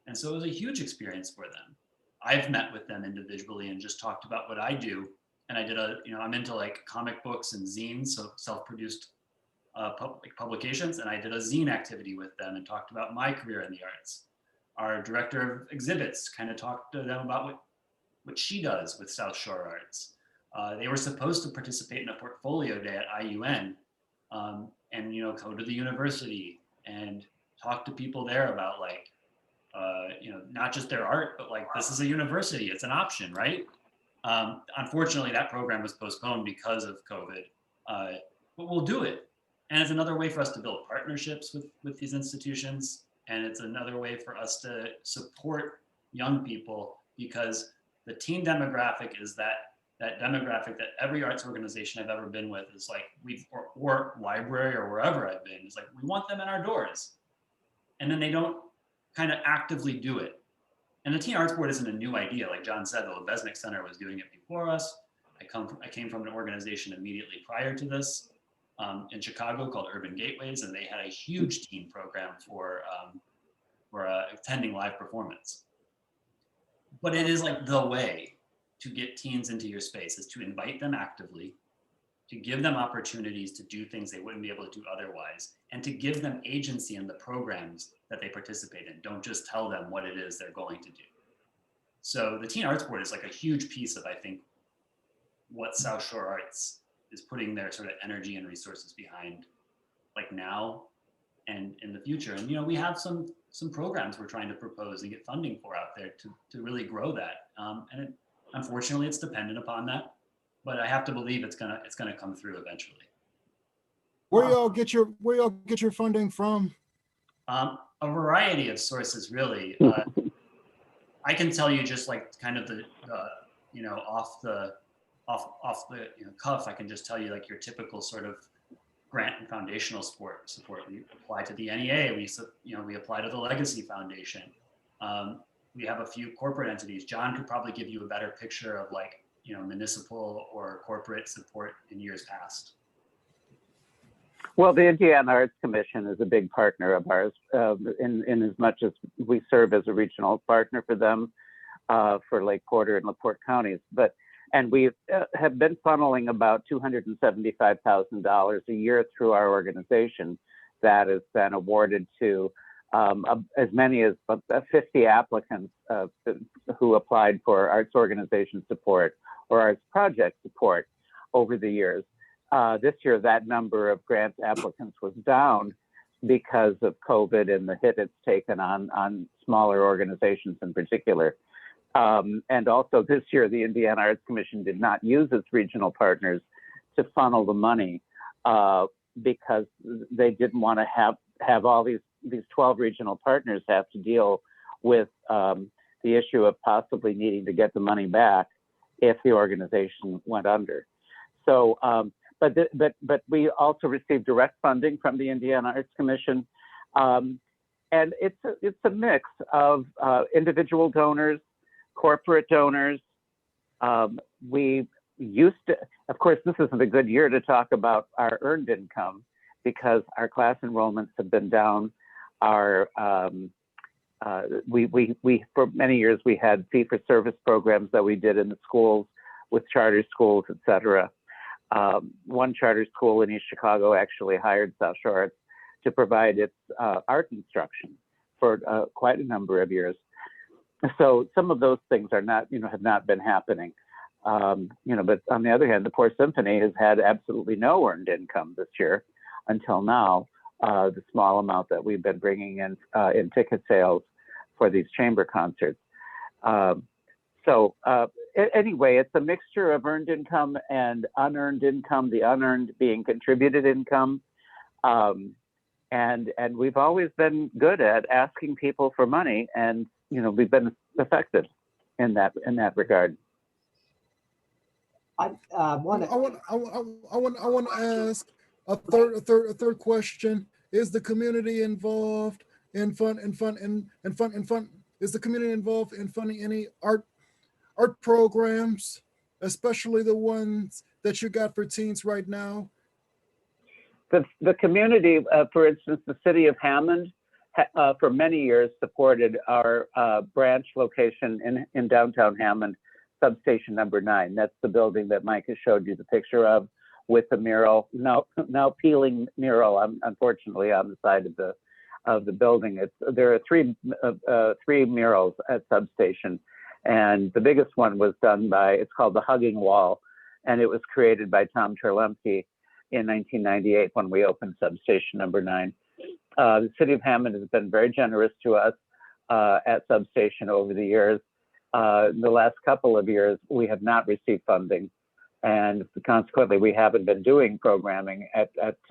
And so it was a huge experience for them. I've met with them individually and just talked about what I do. And I did I'm into like comic books and zines, so self-produced publications. And I did a zine activity with them and talked about my career in the arts. Our director of exhibits kind of talked to them about what she does with South Shore Arts. They were supposed to participate in a portfolio day at IUN, and go to the university and talk to people there about not just their art, but this is a university, it's an option, right? Unfortunately, that program was postponed because of COVID, but we'll do it. And it's another way for us to build partnerships with these institutions. And it's another way for us to support young people, because the teen demographic is that demographic that every arts organization I've ever been with is or library or wherever I've been, is we want them in our doors. And then they don't kind of actively do it. And the Teen Arts Board isn't a new idea. Like John said, the Lebesnick Center was doing it before us. I came from an organization immediately prior to this in Chicago called Urban Gateways, and they had a huge teen program for attending live performance. But it is the way to get teens into your space is to invite them actively, to give them opportunities to do things they wouldn't be able to do otherwise, and to give them agency in the programs that they participate in. Don't just tell them what it is they're going to do. So the Teen Arts Board is a huge piece of, I think, what South Shore Arts is putting their sort of energy and resources behind, now and in the future. And we have some programs we're trying to propose and get funding for out there to really grow that. And unfortunately, it's dependent upon that, but I have to believe it's gonna come through eventually. Where y'all get your funding from? A variety of sources, really. I can tell you just kind of the off the cuff. I can just tell you your typical sort of grant and foundational support. We apply to the NEA. We apply to the Legacy Foundation. We have a few corporate entities. John could probably give you a better picture of like, municipal or corporate support in years past. Well, the Indiana Arts Commission is a big partner of ours, in as much as we serve as a regional partner for them for Lake Porter and LaPorte counties. And we have been funneling about $275,000 a year through our organization that has been awarded to as many as 50 applicants who applied for arts organization support or arts project support over the years. This year, that number of grant applicants was down because of COVID and the hit it's taken on smaller organizations in particular. And also this year, the Indiana Arts Commission did not use its regional partners to funnel the money because they didn't want to have all these 12 regional partners have to deal with the issue of possibly needing to get the money back if the organization went under. So, but we also received direct funding from the Indiana Arts Commission, and it's a mix of individual donors, corporate donors. We used to, of course, this isn't a good year to talk about our earned income because our class enrollments have been down. Our we for many years we had fee-for-service programs that we did in the schools with charter schools, et cetera. One charter school in East Chicago actually hired South Shore Arts to provide its art instruction for quite a number of years. So some of those things are not, have not been happening. But on the other hand, the Poor Symphony has had absolutely no earned income this year until now. The small amount that we've been bringing in ticket sales for these chamber concerts. Anyway, it's a mixture of earned income and unearned income, the unearned being contributed income. And we've always been good at asking people for money, and we've been effective in that regard. I want to ask a third question. Is the community involved in is the community involved in funding any art programs, especially the ones that you got for teens right now? The community, for instance, the city of Hammond, for many years supported our branch location in downtown Hammond, substation number 9. That's the building that Micah showed you the picture of with the mural, now peeling mural, unfortunately, on the side of the building. There are three murals at substation, and the biggest one was done by, it's called The Hugging Wall, and it was created by Tom Terlemke in 1998 when we opened substation number 9. The city of Hammond has been very generous to us at substation over the years. In the last couple of years, we have not received funding, and consequently, we haven't been doing programming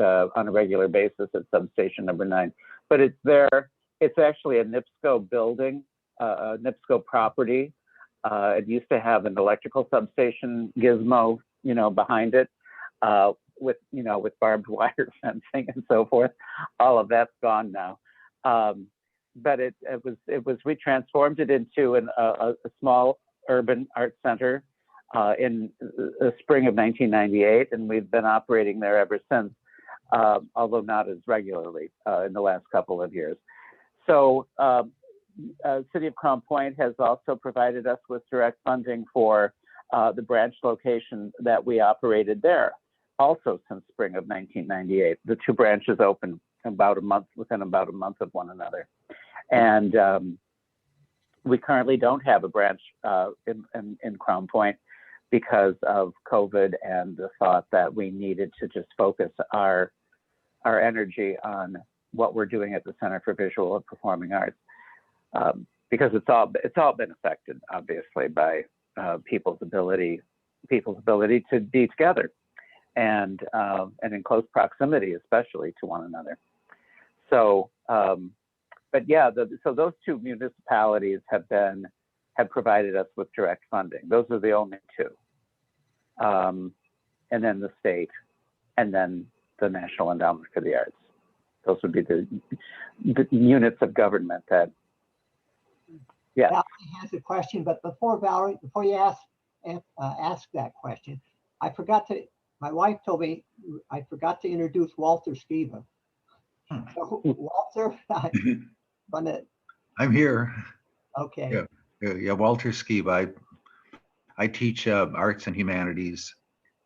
on a regular basis at substation number 9. But it's there. It's actually a NIPSCO building, a NIPSCO property. It used to have an electrical substation gizmo, behind it, with barbed wire fencing and so forth. All of that's gone now. But we transformed it into a small urban art center in the spring of 1998, and we've been operating there ever since, although not as regularly in the last couple of years. So City of Crown Point has also provided us with direct funding for the branch location that we operated there, also since spring of 1998. The two branches opened within about a month of one another. And we currently don't have a branch in Crown Point because of COVID and the thought that we needed to just focus our energy on what we're doing at the Center for Visual and Performing Arts, because it's all been affected, obviously, by people's ability to be together and in close proximity, especially to one another. So, but yeah, so those two municipalities have provided us with direct funding. Those are the only two. And then the state, and then the National Endowment for the Arts. Those would be the units of government that, yeah. Valerie has a question, but before you ask that question, my wife told me I forgot to introduce Walter Skiba. So, Walter, I'm here. okay. Yeah, Walter Skiba. I teach arts and humanities,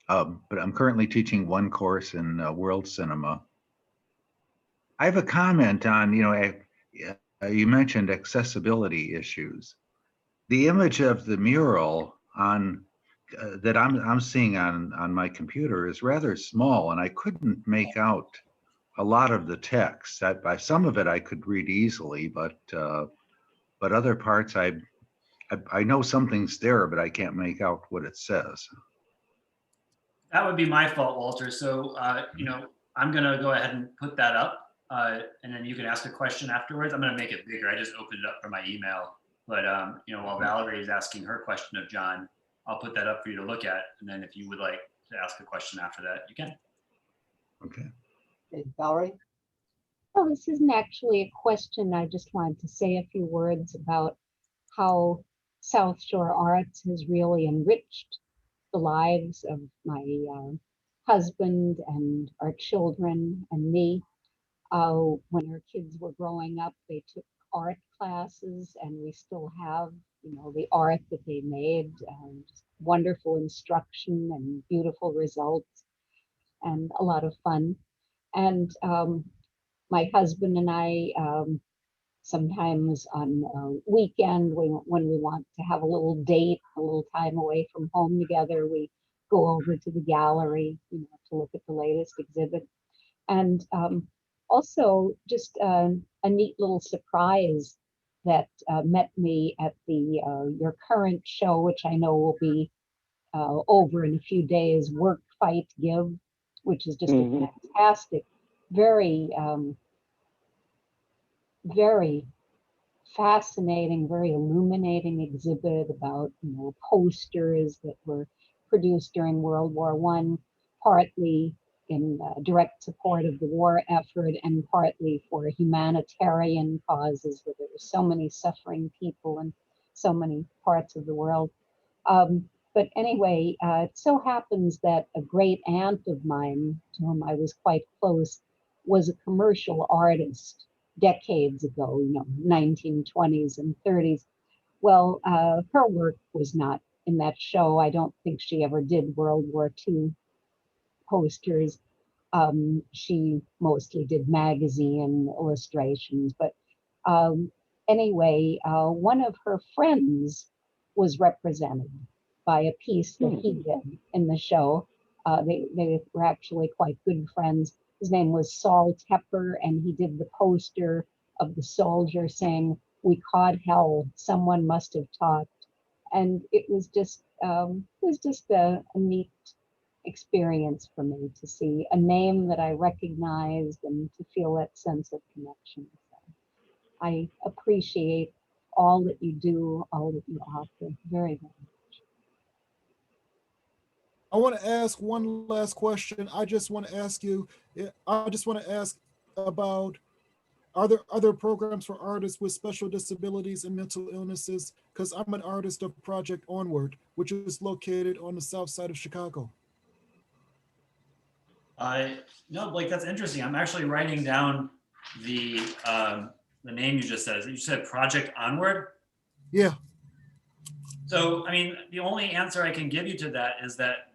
but I'm currently teaching one course in world cinema. I have a comment on, you mentioned accessibility issues. The image of the mural on that I'm seeing on my computer is rather small, and I couldn't make out a lot of the text. By some of it I could read easily, but other parts I know something's there, but I can't make out what it says. That would be my fault, Walter. So, I'm going to go ahead and put that up, and then you can ask a question afterwards. I'm going to make it bigger. I just opened it up from my email. But, while Valerie is asking her question of John, I'll put that up for you to look at. And then if you would like to ask a question after that, you can. Okay. Okay, Valerie? Well, this isn't actually a question. I just wanted to say a few words about how South Shore Arts has really enriched the lives of my husband and our children and me. When our kids were growing up, they took art classes, and we still have, the art that they made, wonderful instruction and beautiful results and a lot of fun. And my husband and I, sometimes on a weekend, when we want to have a little date, a little time away from home together, we go over to the gallery, to look at the latest exhibit. And also just a neat little surprise that met me at your current show, which I know will be over in a few days, Work, Fight, Give, which is just a fantastic, very, very fascinating, very illuminating exhibit about, posters that were produced during World War I, partly in direct support of the war effort and partly for humanitarian causes, where there were so many suffering people in so many parts of the world. But anyway, it so happens that a great aunt of mine, to whom I was quite close, was a commercial artist decades ago, 1920s and 30s. Well, her work was not in that show. I don't think she ever did World War II posters. She mostly did magazine illustrations. But anyway, one of her friends was represented by a piece that he did in the show. They were actually quite good friends. His name was Saul Tepper, and he did the poster of the soldier saying, "We caught hell, someone must have taught." And it was just a neat experience for me to see a name that I recognized and to feel that sense of connection. So I appreciate all that you do, all that you offer very, very much. I want to ask one last question. I just want to ask about, are there other programs for artists with special disabilities and mental illnesses? Because I'm an artist of Project Onward, which is located on the south side of Chicago. No, Blake, that's interesting. I'm actually writing down the name you just said. You said Project Onward? Yeah. So, I mean, the only answer I can give you to that is that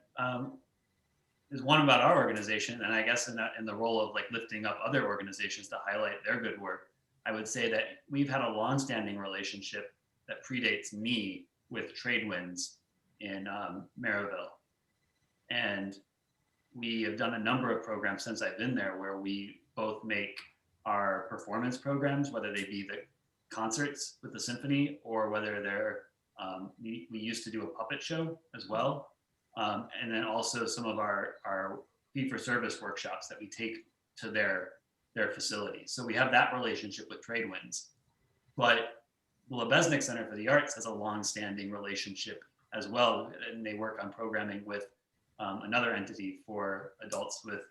is one about our organization, and I guess in the role of like lifting up other organizations to highlight their good work, I would say that we've had a long-standing relationship that predates me with Tradewinds in Maryville, and we have done a number of programs since I've been there where we both make our performance programs, whether they be the concerts with the symphony or whether they're we used to do a puppet show as well. And then also some of our fee-for-service workshops that we take to their facilities. So we have that relationship with Tradewinds. But the Lebesnick Center for the Arts has a long-standing relationship as well, and they work on programming with another entity for adults with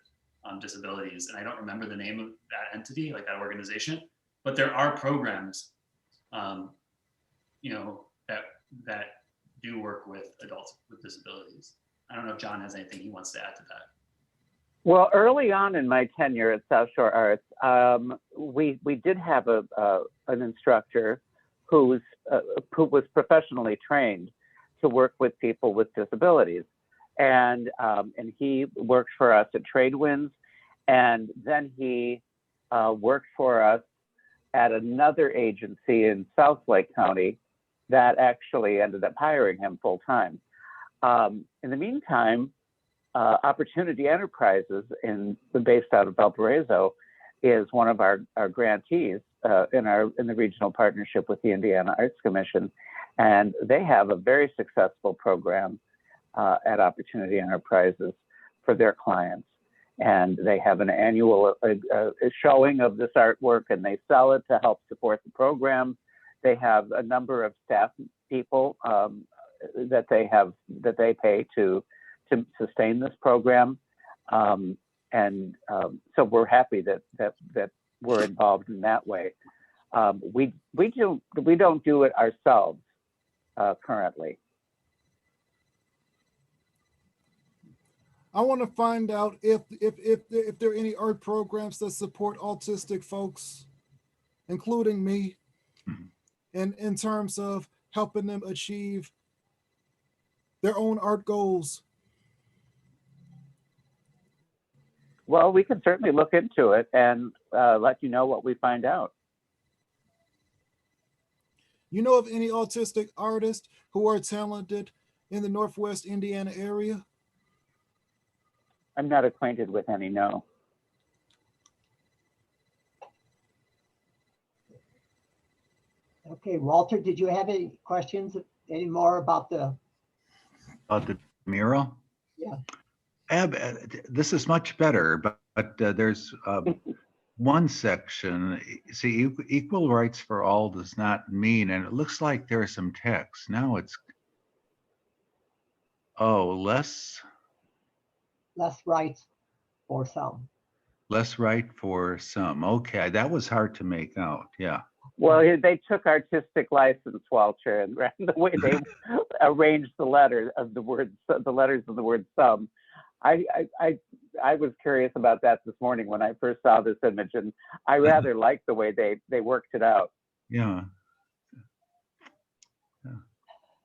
disabilities. And I don't remember the name of that entity, like that organization, but there are programs, you know, that do work with adults with disabilities. I don't know if John has anything he wants to add to that. Well, early on in my tenure at South Shore Arts, we did have an instructor who was professionally trained to work with people with disabilities, and he worked for us at Tradewinds, and then he worked for us at another agency in South Lake County that actually ended up hiring him full time. In the meantime, Opportunity Enterprises, based out of Valparaiso, is one of our grantees in the regional partnership with the Indiana Arts Commission, and they have a very successful program at Opportunity Enterprises for their clients. And they have an annual showing of this artwork, and they sell it to help support the program. They have a number of staff people that they pay to sustain this program, so we're happy that we're involved in that way. We don't do it ourselves currently. I want to find out if there are any art programs that support autistic folks, including me, and in terms of helping them achieve their own art goals. Well, we can certainly look into it and let you know what we find out. You know of any autistic artists who are talented in the Northwest Indiana area? I'm not acquainted with any, no. Okay, Walter, did you have any questions, any more about the mural? Yeah. This is much better, but there's one section. See, equal rights for all does not mean, and it looks like there's some text. Now it's, less rights for some. Less right for some. Okay, that was hard to make out. Yeah. Well, they took artistic license, Walter, and the way they arranged the letters of the word some. I was curious about that this morning when I first saw this image, and I rather like the way they worked it out. Yeah.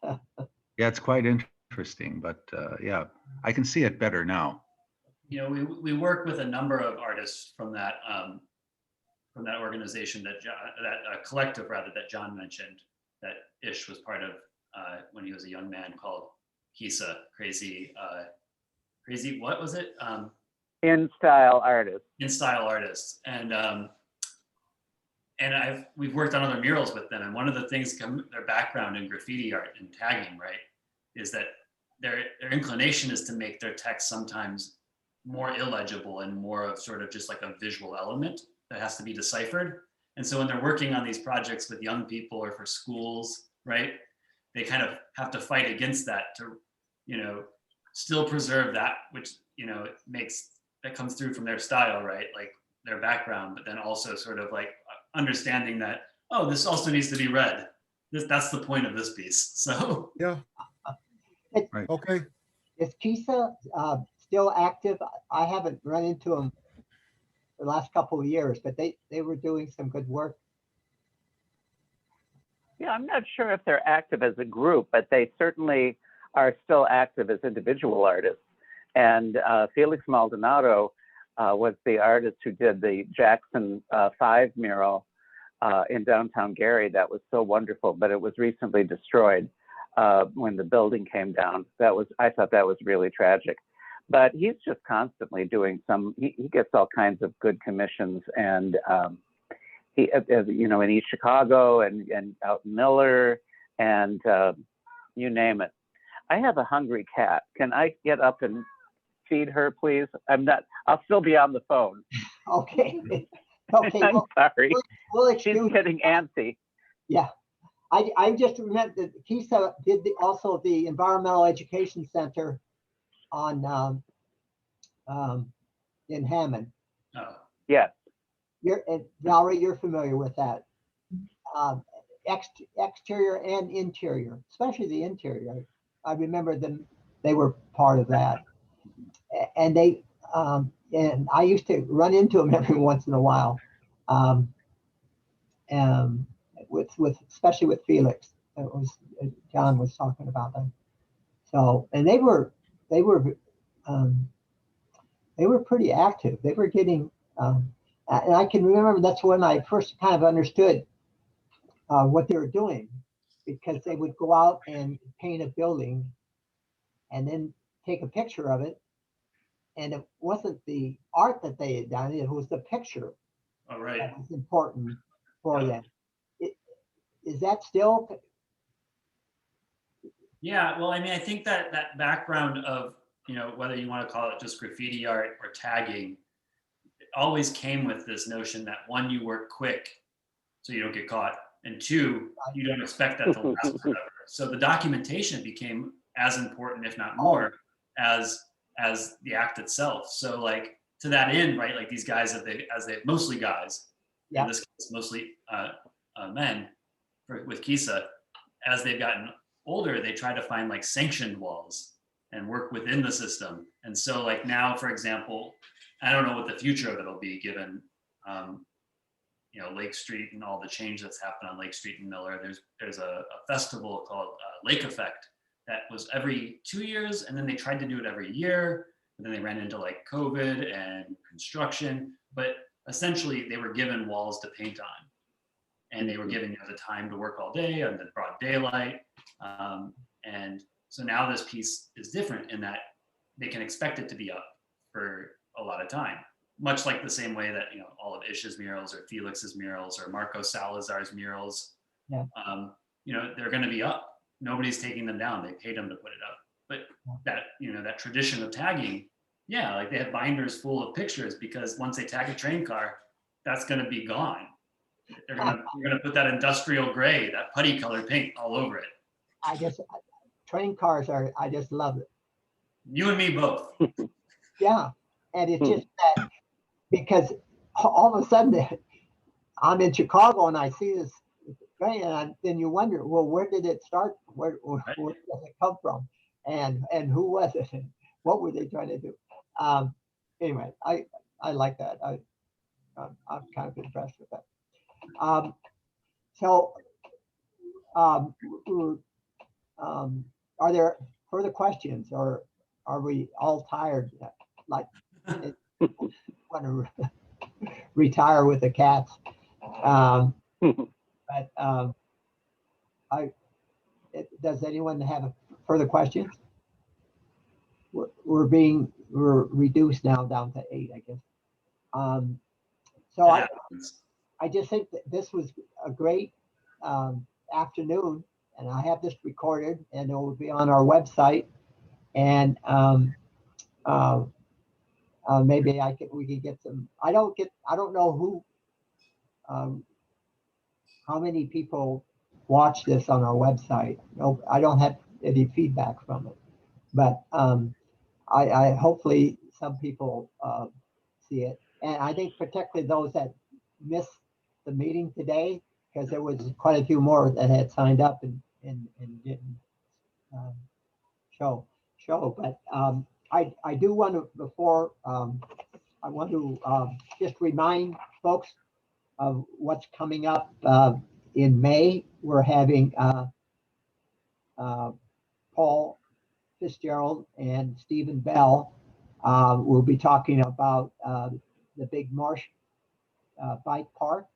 Yeah, it's quite interesting, but yeah, I can see it better now. You know, we work with a number of artists from that organization that collective rather that John mentioned, that Ish was part of when he was a young man, called KISA, crazy, what was it? In Style Artists. In Style Artists, and we've worked on other murals with them, and one of the things, their background in graffiti art and tagging, right, is that their inclination is to make their text sometimes more illegible and more of sort of just like a visual element that has to be deciphered. And so when they're working on these projects with young people or for schools, right, they kind of have to fight against that to, you know, still preserve that, which, you know, that comes through from their style, right, like their background, but then also sort of like understanding that, oh, this also needs to be read. That's the point of this piece. So yeah. Right. Okay. Is KISA still active? I haven't run into them the last couple of years, but they were doing some good work. Yeah, I'm not sure if they're active as a group, but they certainly are still active as individual artists. And Felix Maldonado was the artist who did the Jackson 5 mural in downtown Gary. That was so wonderful, but it was recently destroyed when the building came down. I thought that was really tragic. But he's just constantly doing he gets all kinds of good commissions, and he, you know, in East Chicago and out in Miller, and you name it. I have a hungry cat. Can I get up and feed her, please? I'll still be on the phone. Okay. Okay. I'm sorry. She's getting antsy. Yeah. I just remember that KISA did also the Environmental Education Center on in Hammond. Oh, Yes. Valerie, you're familiar with that. Exterior and interior, especially the interior. I remember them, they were part of that. And and I used to run into them every once in a while. With especially with Felix. It was John was talking about them. So, and they were pretty active. They were getting, and I can remember that's when I first kind of understood what they were doing, because they would go out and paint a building and then take a picture of it. And it wasn't the art that they had done, it was the picture all right. that was important for them. Is that still? Yeah, well, I mean, I think that that background of, whether you want to call it just graffiti art or tagging, it always came with this notion that one, you work quick so you don't get caught, and two, you don't expect that to last forever. So the documentation became as important, if not more, as the act itself. So like to that end, right? Like these guys, as they mostly guys, in this case, mostly men, with Kisa, as they've gotten older, they try to find like sanctioned walls and work within the system. And so like now, for example, I don't know what the future of it'll be given, Lake Street and all the change that's happened on Lake Street and Miller. There's a festival called Lake Effect that was every 2 years, and then they tried to do it every year, but then they ran into like COVID and construction. But essentially, they were given walls to paint on, and they were given the time to work all day and the broad daylight. And so now this piece is different in that they can expect it to be up for a lot of time, much like the same way that all of Ish's murals or Felix's murals or Marco Salazar's murals, they're going to be up. Nobody's taking them down. They paid them to put it up. But that tradition of tagging, like they have binders full of pictures, because once they tag a train car, that's going to be gone. They're gonna put that industrial gray, that putty colored paint all over it. I guess train cars I just love it. You and me both. Yeah, and it's just that, because all of a sudden I'm in Chicago and I see this train, and then you wonder, well, where did it start? Where does it come from? And who was it? And what were they trying to do? Anyway, I like that. I'm kind of impressed with that. Are there further questions, or are we all tired? Like, want to retire with the cats? Does anyone have further questions? We're reduced now down to 8, I guess. So I just think that this was a great afternoon, and I have this recorded, and it will be on our website. And maybe we can get some. I don't know who, how many people watch this on our website. No, I don't have any feedback from it, but I hopefully some people see it, and I think particularly those that missed the meeting today, because there was quite a few more that had signed up and didn't show. But I do want to, before I want to just remind folks of what's coming up in May. We're having Paul Fitzgerald and Stephen Bell will be talking about the Big Marsh Bike Park,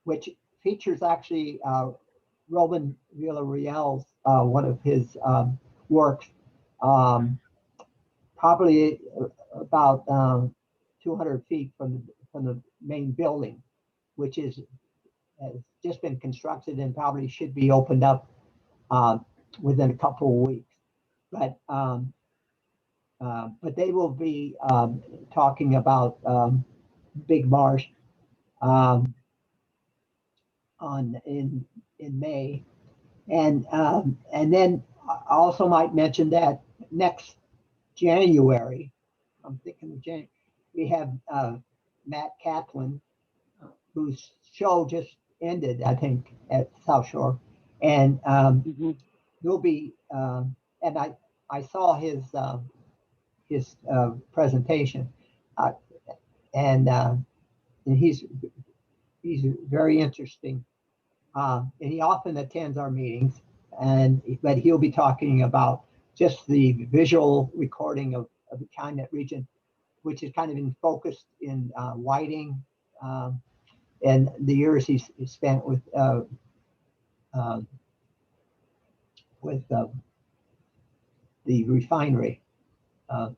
which features actually Roman Villarreal's one of his works, probably about 200 feet from the main building, which has just been constructed and probably should be opened up within a couple of weeks. But they will be talking about Big Marsh in May, and then I also might mention that next January, I'm thinking of January, we have Matt Kaplan, whose show just ended, I think, at South Shore, and he'll be. And I saw his presentation, and he's very interesting, and he often attends our meetings, but he'll be talking about just the visual recording of the Calumet region, which is kind of been focused in Whiting, and the years he's spent with the refinery, but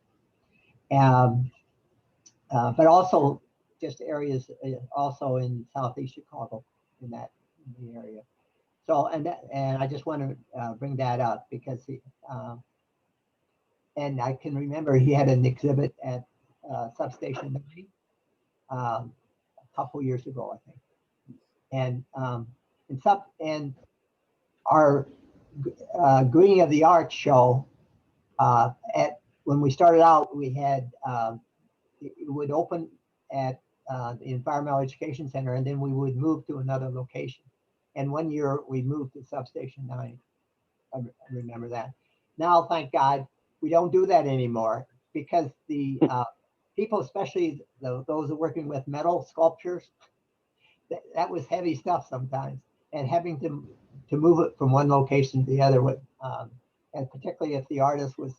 also just areas also in southeast Chicago in the area. So and I just want to bring that up because and I can remember he had an exhibit at Substation 9 a couple years ago, I think, and our Greening of the Arts show when we started out, we had it would open at the Environmental Education Center, and then we would move to another location. And one year we moved to Substation 9. I remember that. Now, thank God, we don't do that anymore because the people, especially those working with metal sculptures, that was heavy stuff sometimes, and having to move it from one location to the other would, and particularly if the artist was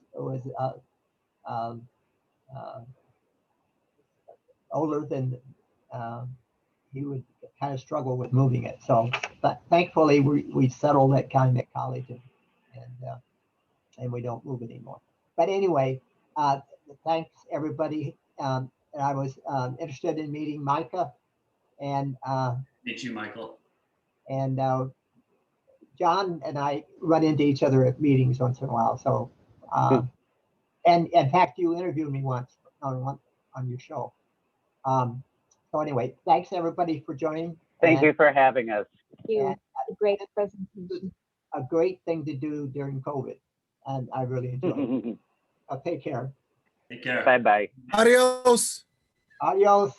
older than he would kind of struggle with moving it. So, but thankfully we settled at Calumet College and we don't move anymore. But anyway, thanks everybody. And I was interested in meeting Micah and Meet you, Michael. and John and I run into each other at meetings once in a while. So, and in fact, you interviewed me once on your show. So anyway, thanks everybody for joining. Thank you for having us. Thank you. A great presentation. A great thing to do during COVID, and I really enjoyed it. Take care. Take care. Bye-bye. Adios. Adios.